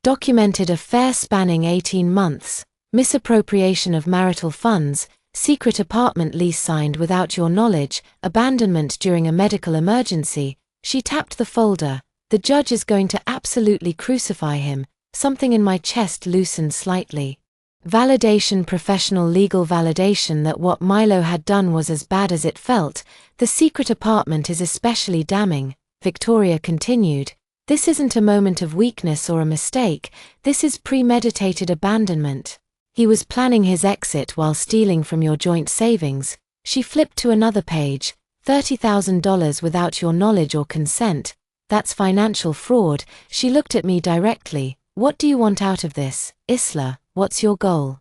A: "Documented affair spanning 18 months, misappropriation of marital funds, secret apartment lease signed without your knowledge, abandonment during a medical emergency." She tapped the folder. "The judge is going to absolutely crucify him." Something in my chest loosened slightly. Validation, professional legal validation that what Milo had done was as bad as it felt. "The secret apartment is especially damning," Victoria continued. "This isn't a moment of weakness or a mistake, this is premeditated abandonment. He was planning his exit while stealing from your joint savings." She flipped to another page. $30,000 without your knowledge or consent. That's financial fraud. She looked at me directly. "What do you want out of this, Isla? What's your goal?"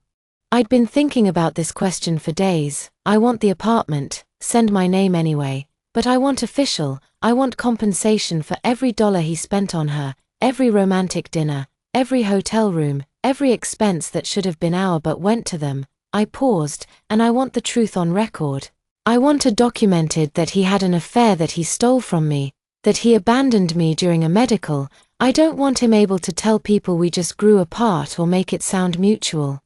A: I'd been thinking about this question for days. "I want the apartment, send my name anyway. But I want official, I want compensation for every dollar he spent on her, every romantic dinner, every hotel room, every expense that should have been our but went to them." I paused, "And I want the truth on record. I want it documented that he had an affair, that he stole from me, that he abandoned me during a medical. I don't want him able to tell people we just grew apart or make it sound mutual.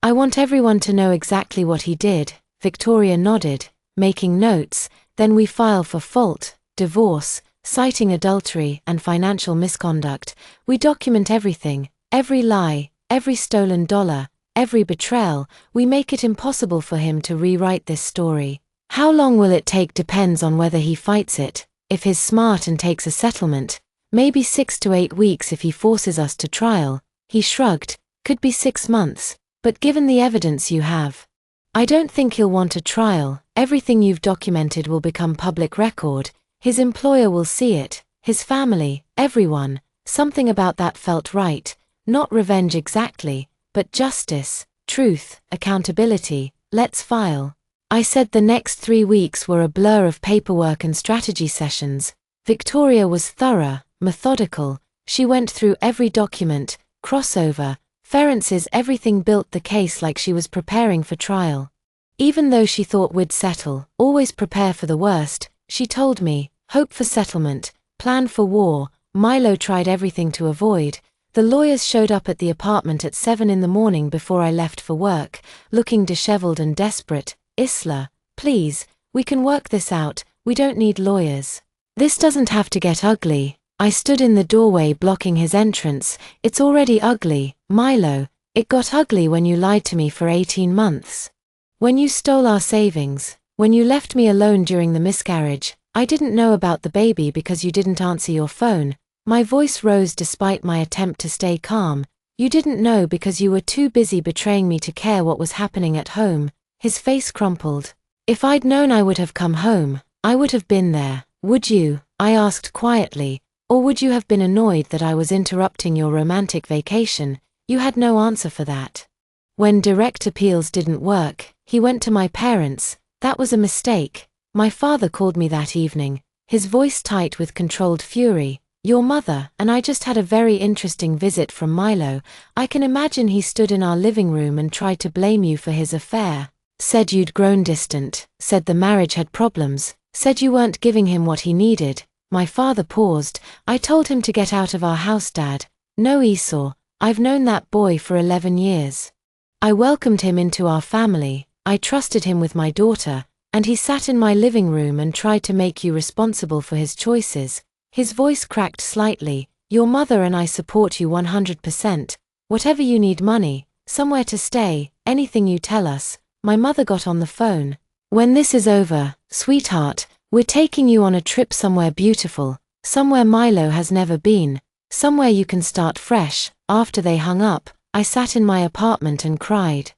A: I want everyone to know exactly what he did." Victoria nodded, making notes. "Then we file for fault, divorce, citing adultery and financial misconduct. We document everything, every lie, every stolen dollar, every betrayal. We make it impossible for him to rewrite this story. How long will it take depends on whether he fights it. If he's smart and takes a settlement, maybe 6 to 8 weeks. If he forces us to trial," he shrugged, "could be 6 months. But given the evidence you have, I don't think he'll want a trial. Everything you've documented will become public record. His employer will see it, his family, everyone." Something about that felt right. Not revenge exactly, but justice, truth, accountability. "Let's file." I said the next 3 weeks were a blur of paperwork and strategy sessions. Victoria was thorough, methodical. She went through every document, crossover, references, everything, built the case like she was preparing for trial. Even though she thought we'd settle, always prepare for the worst, she told me, hope for settlement, plan for war. Milo tried everything to avoid. The lawyers showed up at the apartment at 7 in the morning before I left for work, looking disheveled and desperate. "Isla, please, we can work this out, we don't need lawyers. This doesn't have to get ugly." I stood in the doorway blocking his entrance. "It's already ugly, Milo. It got ugly when you lied to me for 18 months. When you stole our savings, when you left me alone during the miscarriage. I didn't know about the baby because you didn't answer your phone." My voice rose despite my attempt to stay calm. "You didn't know because you were too busy betraying me to care what was happening at home." His face crumpled. "If I'd known I would have come home, I would have been there. Would you?" I asked quietly. "Or would you have been annoyed that I was interrupting your romantic vacation?" You had no answer for that. When direct appeals didn't work, he went to my parents. That was a mistake. My father called me that evening, his voice tight with controlled fury. "Your mother and I just had a very interesting visit from Milo. I can imagine he stood in our living room and tried to blame you for his affair. Said you'd grown distant, said the marriage had problems, said you weren't giving him what he needed." My father paused. "I told him to get out of our house, Dad. No, Esau, I've known that boy for 11 years. I welcomed him into our family, I trusted him with my daughter, and he sat in my living room and tried to make you responsible for his choices." His voice cracked slightly. "Your mother and I support you 100%. Whatever you need, money, somewhere to stay, anything you tell us." My mother got on the phone. "When this is over, sweetheart, we're taking you on a trip somewhere beautiful, somewhere Milo has never been, somewhere you can start fresh." After they hung up, I sat in my apartment and cried.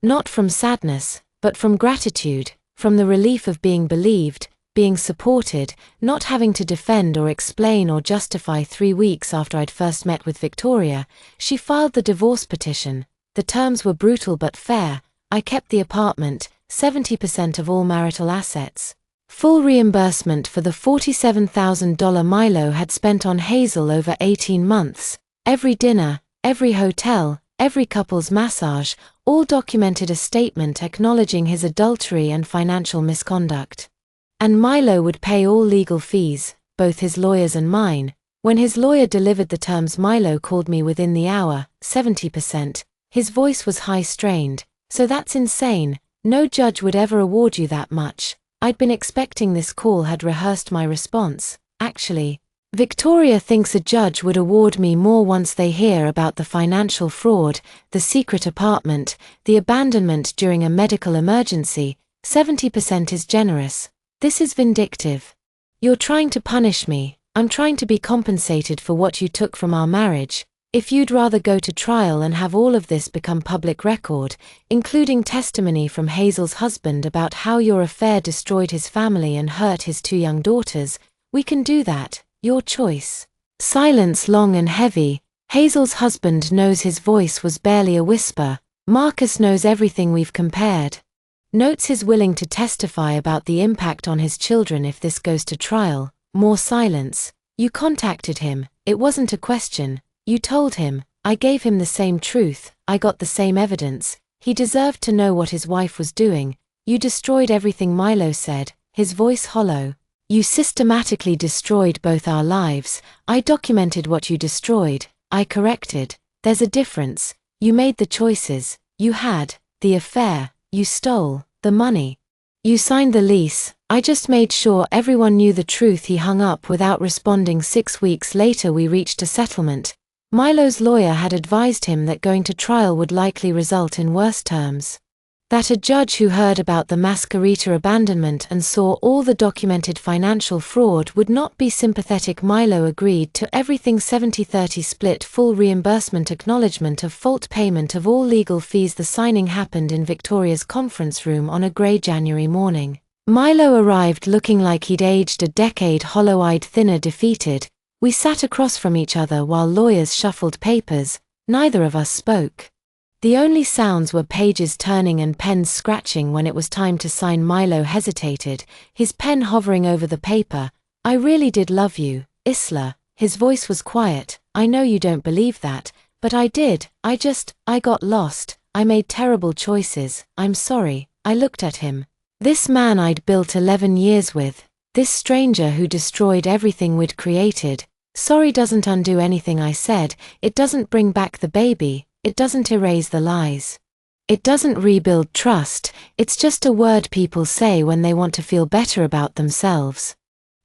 A: Not from sadness, but from gratitude, from the relief of being believed, being supported, not having to defend or explain or justify. 3 weeks after I'd first met with Victoria, she filed the divorce petition. The terms were brutal but fair. I kept the apartment, 70% of all marital assets. Full reimbursement for the $47,000 Milo had spent on Hazel over 18 months. Every dinner, every hotel, every couple's massage, all documented a statement acknowledging his adultery and financial misconduct. And Milo would pay all legal fees, both his lawyer's and mine. When his lawyer delivered the terms, Milo called me within the hour, 70%. His voice was high-strained. So that's insane. No judge would ever award you that much. I'd been expecting this call, had rehearsed my response. Actually, Victoria thinks a judge would award me more once they hear about the financial fraud, the secret apartment, the abandonment during a medical emergency. 70% is generous. This is vindictive. You're trying to punish me. I'm trying to be compensated for what you took from our marriage. If you'd rather go to trial and have all of this become public record, including testimony from Hazel's husband about how your affair destroyed his family and hurt his 2 young daughters, we can do that. Your choice. Silence long and heavy. Hazel's husband knows his voice was barely a whisper. Marcus knows everything we've compared. Notes he's willing to testify about the impact on his children if this goes to trial. More silence. You contacted him. It wasn't a question. You told him. I gave him the same truth. I got the same evidence. He deserved to know what his wife was doing. You destroyed everything, Milo said, his voice hollow. You systematically destroyed both our lives. I documented what you destroyed. I corrected. There's a difference. You made the choices. You had the affair. You stole the money. You signed the lease. I just made sure everyone knew the truth. He hung up without responding. 6 weeks later we reached a settlement. Milo's lawyer had advised him that going to trial would likely result in worse terms. That a judge who heard about the Masquerita abandonment and saw all the documented financial fraud would not be sympathetic. Milo agreed to everything. 70-30 split, full reimbursement, acknowledgement of fault, payment of all legal fees. The signing happened in Victoria's conference room on a grey January morning. Milo arrived looking like he'd aged a decade, hollow-eyed, thinner, defeated. We sat across from each other while lawyers shuffled papers. Neither of us spoke. The only sounds were pages turning and pens scratching. When it was time to sign, Milo hesitated, his pen hovering over the paper. I really did love you, Isla. His voice was quiet. I know you don't believe that, but I did. I got lost. I made terrible choices. I'm sorry. I looked at him. This man I'd built 11 years with. This stranger who destroyed everything we'd created. Sorry doesn't undo anything I said. It doesn't bring back the baby. It doesn't erase the lies. It doesn't rebuild trust. It's just a word people say when they want to feel better about themselves.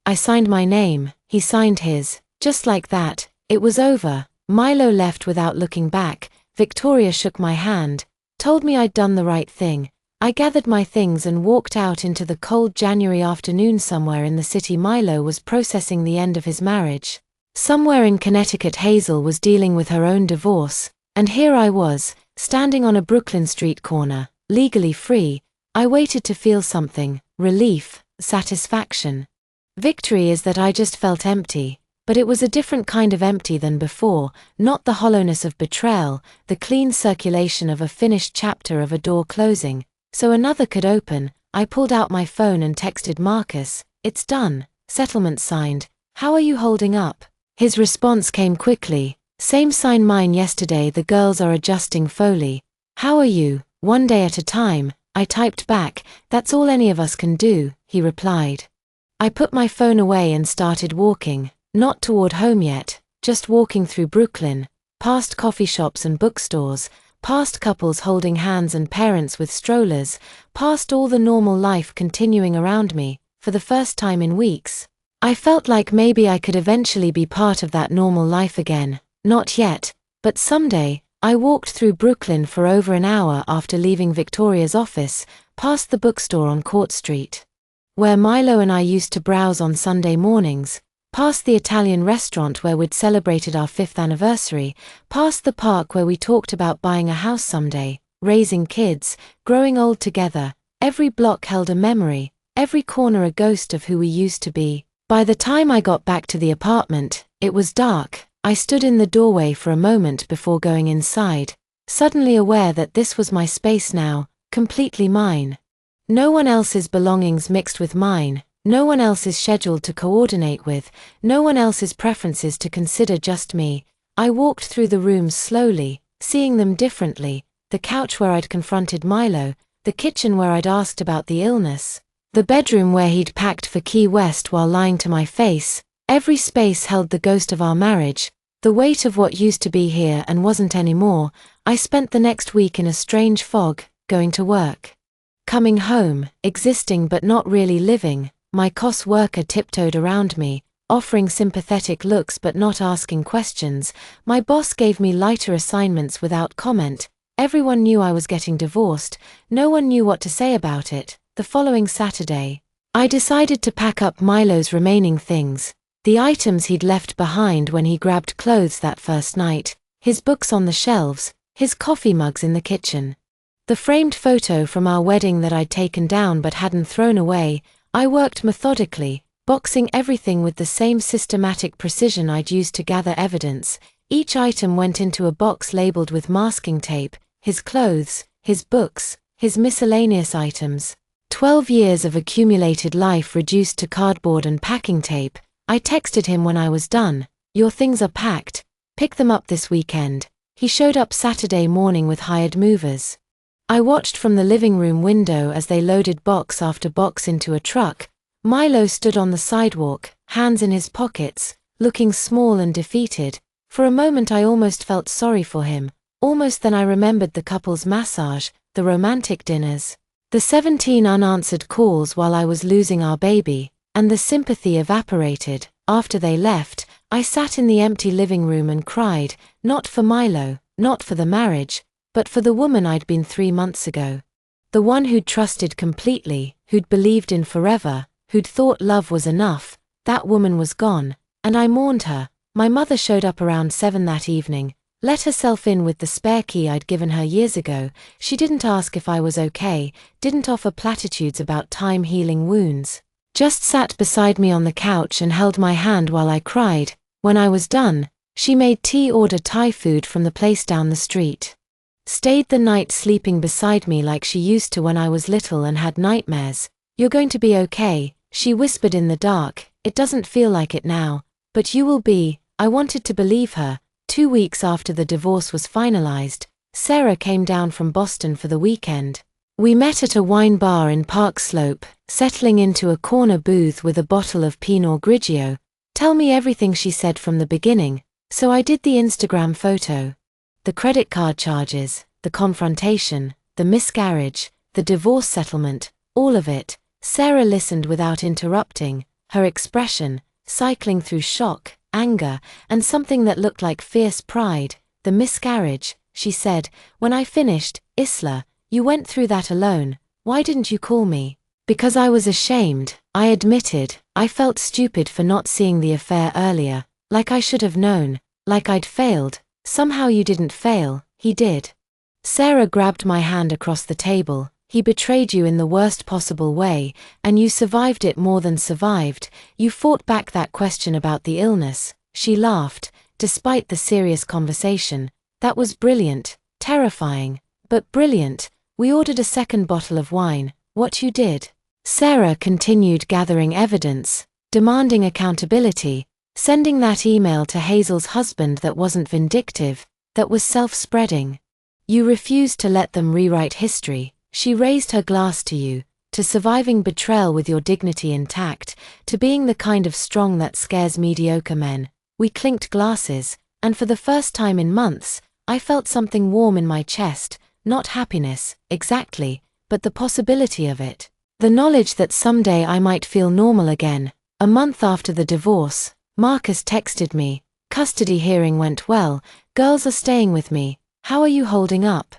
A: I signed my name. He signed his. Just like that, it was over. Milo left without looking back. Victoria shook my hand, told me I'd done the right thing. I gathered my things and walked out into the cold January afternoon. Somewhere in the city, Milo was processing the end of his marriage. Somewhere in Connecticut, Hazel was dealing with her own divorce. And here I was, standing on a Brooklyn street corner, legally free. I waited to feel something, relief, satisfaction. Victory is that I just felt empty, but it was a different kind of empty than before, not the hollowness of betrayal, the clean circulation of a finished chapter of a door closing, so another could open. I pulled out my phone and texted Marcus, "It's done, settlement signed, how are you holding up?" His response came quickly. Same sign mine yesterday, the girls are adjusting Foley. How are you? One day at a time. I typed back, that's all any of us can do, he replied. I put my phone away and started walking, not toward home yet, just walking through Brooklyn, past coffee shops and bookstores, past couples holding hands and parents with strollers, past all the normal life continuing around me. For the first time in weeks, I felt like maybe I could eventually be part of that normal life again. Not yet, but someday. I walked through Brooklyn for over an hour after leaving Victoria's office, past the bookstore on Court Street, where Milo and I used to browse on Sunday mornings, past the Italian restaurant where we'd celebrated our 5th anniversary, past the park where we talked about buying a house someday, raising kids, growing old together. Every block held a memory, every corner a ghost of who we used to be. By the time I got back to the apartment, it was dark. I stood in the doorway for a moment before going inside, suddenly aware that this was my space now, completely mine. No one else's belongings mixed with mine, no one else's schedule to coordinate with, no one else's preferences to consider, just me. I walked through the rooms slowly, seeing them differently, the couch where I'd confronted Milo, the kitchen where I'd asked about the illness, the bedroom where he'd packed for Key West while lying to my face. Every space held the ghost of our marriage, the weight of what used to be here and wasn't anymore. I spent the next week in a strange fog, going to work, coming home, existing but not really living. My COS worker tiptoed around me, offering sympathetic looks but not asking questions. My boss gave me lighter assignments without comment. Everyone knew I was getting divorced. No one knew what to say about it. The following Saturday, I decided to pack up Milo's remaining things, the items he'd left behind when he grabbed clothes that first night, his books on the shelves, his coffee mugs in the kitchen, the framed photo from our wedding that I'd taken down but hadn't thrown away. I worked methodically, boxing everything with the same systematic precision I'd used to gather evidence. Each item went into a box labeled with masking tape: his clothes, his books, his miscellaneous items. 12 years of accumulated life reduced to cardboard and packing tape. I texted him when I was done. "Your things are packed. Pick them up this weekend." He showed up Saturday morning with hired movers. I watched from the living room window as they loaded box after box into a truck. Milo stood on the sidewalk, hands in his pockets, looking small and defeated. For a moment I almost felt sorry for him. Almost. Then I remembered the couple's massage, the romantic dinners, the 17 unanswered calls while I was losing our baby, and the sympathy evaporated. After they left, I sat in the empty living room and cried, not for Milo, not for the marriage, but for the woman I'd been 3 months ago. The one who'd trusted completely, who'd believed in forever, who'd thought love was enough. That woman was gone, and I mourned her. My mother showed up around 7 that evening, let herself in with the spare key I'd given her years ago. She didn't ask if I was okay, didn't offer platitudes about time healing wounds. Just sat beside me on the couch and held my hand while I cried. When I was done, she made tea, ordered Thai food from the place down the street. Stayed the night sleeping beside me like she used to when I was little and had nightmares. "You're going to be okay," she whispered in the dark. "It doesn't feel like it now, but you will be." I wanted to believe her. 2 weeks after the divorce was finalized, Sarah came down from Boston for the weekend. We met at a wine bar in Park Slope, settling into a corner booth with a bottle of Pinot Grigio. "Tell me everything," she said from the beginning. So I did the Instagram photo. The credit card charges, the confrontation, the miscarriage, the divorce settlement, all of it. Sarah listened without interrupting, her expression cycling through shock, anger, and something that looked like fierce pride. "The miscarriage," she said. "When I finished, Isla, you went through that alone. Why didn't you call me?" "Because I was ashamed," I admitted. "I felt stupid for not seeing the affair earlier, like I should have known, like I'd failed." "Somehow you didn't fail, he did." Sarah grabbed my hand across the table. "He betrayed you in the worst possible way, and you survived it. More than survived, you fought back." That question about the illness, she laughed, despite the serious conversation. "That was brilliant, terrifying, but brilliant." We ordered a second bottle of wine. "What you did?" Sarah continued gathering evidence, demanding accountability, sending that email to Hazel's husband that wasn't vindictive, that was self-spreading. "You refused to let them rewrite history." She raised her glass to you, to surviving betrayal with your dignity intact, to being the kind of strong that scares mediocre men. We clinked glasses, and for the first time in months, I felt something warm in my chest. Not happiness, exactly, but the possibility of it. The knowledge that someday I might feel normal again. A month after the divorce, Marcus texted me. "Custody hearing went well. Girls are staying with me. How are you holding up?"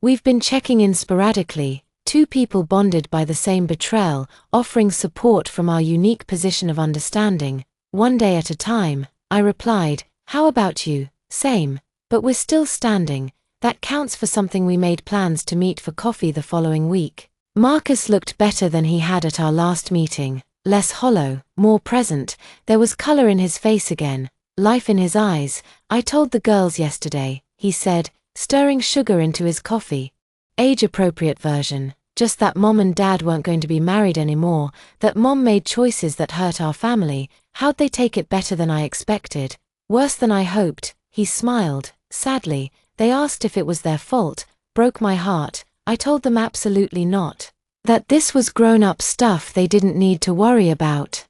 A: We've been checking in sporadically, 2 people bonded by the same betrayal, offering support from our unique position of understanding. "One day at a time," I replied. "How about you?" "Same. But we're still standing. That counts for something." We made plans to meet for coffee the following week. Marcus looked better than he had at our last meeting, less hollow, more present. There was color in his face again, life in his eyes. "I told the girls yesterday," he said, stirring sugar into his coffee. "Age-appropriate version, just that Mom and Dad weren't going to be married anymore, that Mom made choices that hurt our family." "How'd they take it?" "Better than I expected. Worse than I hoped." He smiled, sadly. They asked if it was their fault, broke my heart. I told them absolutely not. That this was grown-up stuff they didn't need to worry about.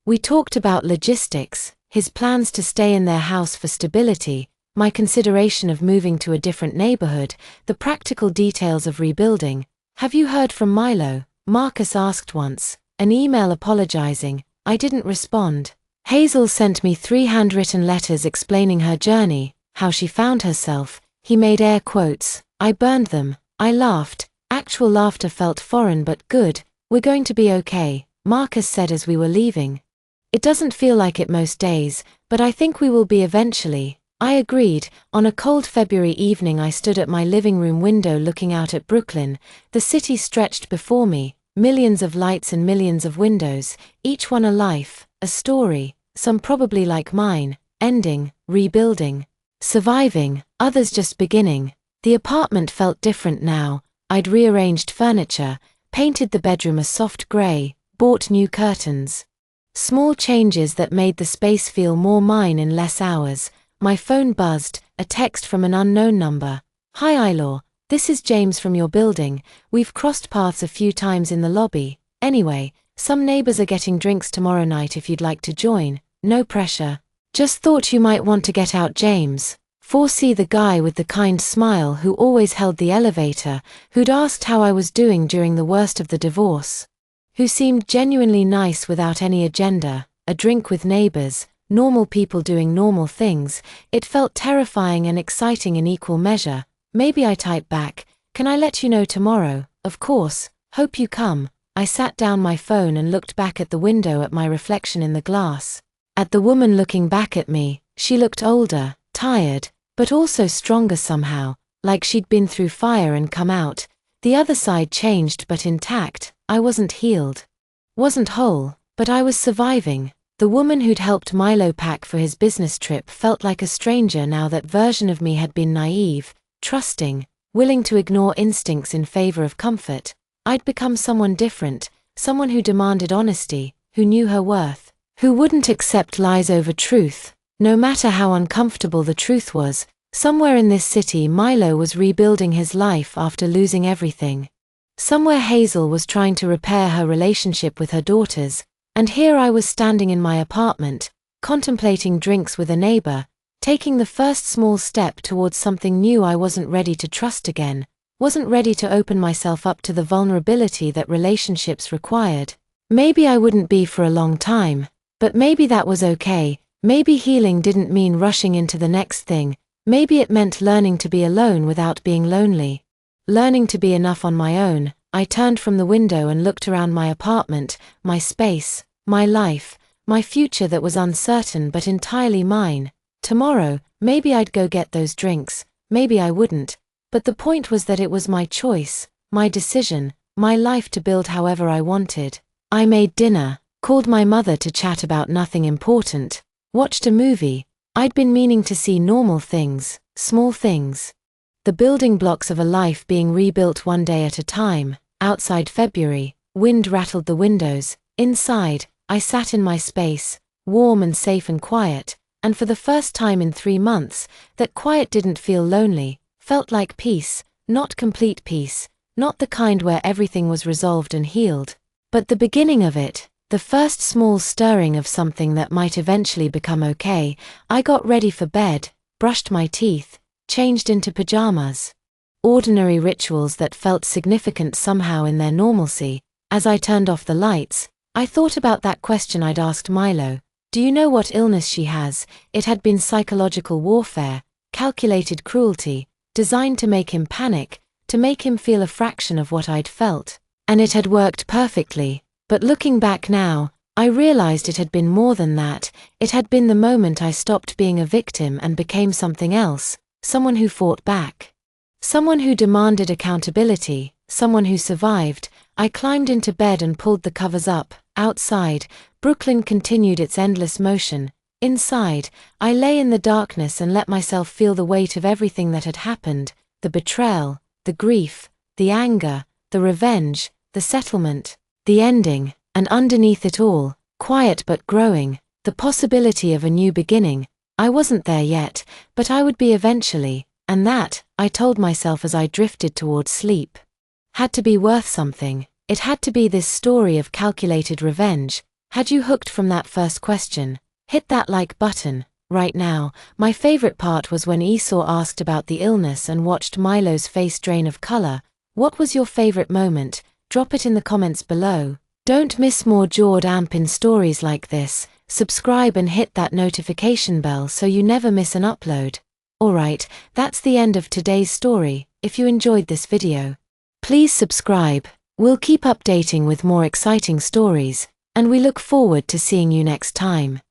A: We talked about logistics, his plans to stay in their house for stability, my consideration of moving to a different neighborhood, the practical details of rebuilding. Have you heard from Milo? Marcus asked once. An email apologizing. I didn't respond. Hazel sent me 3 handwritten letters explaining her journey, how she found herself. He made air quotes. I burned them. I laughed. Actual laughter felt foreign but good. We're going to be okay, Marcus said as we were leaving. It doesn't feel like it most days, but I think we will be eventually. I agreed. On a cold February evening I stood at my living room window looking out at Brooklyn. The city stretched before me, millions of lights and millions of windows, each one a life, a story, some probably like mine, ending, rebuilding, surviving, others just beginning. The apartment felt different now. I'd rearranged furniture, painted the bedroom a soft gray, bought new curtains. Small changes that made the space feel more mine in less hours. My phone buzzed, a text from an unknown number. Hi Ilor, this is James from your building. We've crossed paths a few times in the lobby. Anyway, some neighbors are getting drinks tomorrow night if you'd like to join. No pressure. Just thought you might want to get out, James. Foresee the guy with the kind smile who always held the elevator, who'd asked how I was doing during the worst of the divorce. Who seemed genuinely nice without any agenda, a drink with neighbors, normal people doing normal things. It felt terrifying and exciting in equal measure. Maybe I typed back, can I let you know tomorrow? Of course, hope you come. I sat down my phone and looked back at the window at my reflection in the glass. At the woman looking back at me. She looked older, tired, but also stronger somehow, like she'd been through fire and come out. The other side changed but intact. I wasn't healed. Wasn't whole, but I was surviving. The woman who'd helped Milo pack for his business trip felt like a stranger now. That version of me had been naive, trusting, willing to ignore instincts in favor of comfort. I'd become someone different, someone who demanded honesty, who knew her worth, who wouldn't accept lies over truth, no matter how uncomfortable the truth was. Somewhere in this city Milo was rebuilding his life after losing everything. Somewhere Hazel was trying to repair her relationship with her daughters, and here I was standing in my apartment, contemplating drinks with a neighbor, taking the first small step towards something new. I wasn't ready to trust again, wasn't ready to open myself up to the vulnerability that relationships required. Maybe I wouldn't be for a long time, but maybe that was okay. Maybe healing didn't mean rushing into the next thing. Maybe it meant learning to be alone without being lonely. Learning to be enough on my own. I turned from the window and looked around my apartment, my space, my life, my future that was uncertain but entirely mine. Tomorrow, maybe I'd go get those drinks, maybe I wouldn't. But the point was that it was my choice, my decision, my life to build however I wanted. I made dinner, called my mother to chat about nothing important, watched a movie. I'd been meaning to see normal things, small things. The building blocks of a life being rebuilt one day at a time. Outside February, wind rattled the windows. Inside, I sat in my space, warm and safe and quiet, and for the first time in 3 months, that quiet didn't feel lonely, felt like peace, not complete peace, not the kind where everything was resolved and healed, but the beginning of it, the first small stirring of something that might eventually become okay. I got ready for bed, brushed my teeth, changed into pajamas. Ordinary rituals that felt significant somehow in their normalcy. As I turned off the lights, I thought about that question I'd asked Milo. Do you know what illness she has? It had been psychological warfare, calculated cruelty, designed to make him panic, to make him feel a fraction of what I'd felt. And it had worked perfectly. But looking back now, I realized it had been more than that. It had been the moment I stopped being a victim and became something else, someone who fought back. Someone who demanded accountability, someone who survived. I climbed into bed and pulled the covers up. Outside, Brooklyn continued its endless motion. Inside, I lay in the darkness and let myself feel the weight of everything that had happened, the betrayal, the grief, the anger, the revenge, the settlement, the ending, and underneath it all, quiet but growing, the possibility of a new beginning. I wasn't there yet, but I would be eventually. And that, I told myself as I drifted towards sleep, had to be worth something. It had to be this story of calculated revenge. Had you hooked from that first question? Hit that like button right now. My favorite part was when Esau asked about the illness and watched Milo's face drain of color. What was your favorite moment? Drop it in the comments below. Don't miss more jaw-damping stories like this. Subscribe and hit that notification bell so you never miss an upload. Alright, that's the end of today's story. If you enjoyed this video, please subscribe. We'll keep updating with more exciting stories, and we look forward to seeing you next time.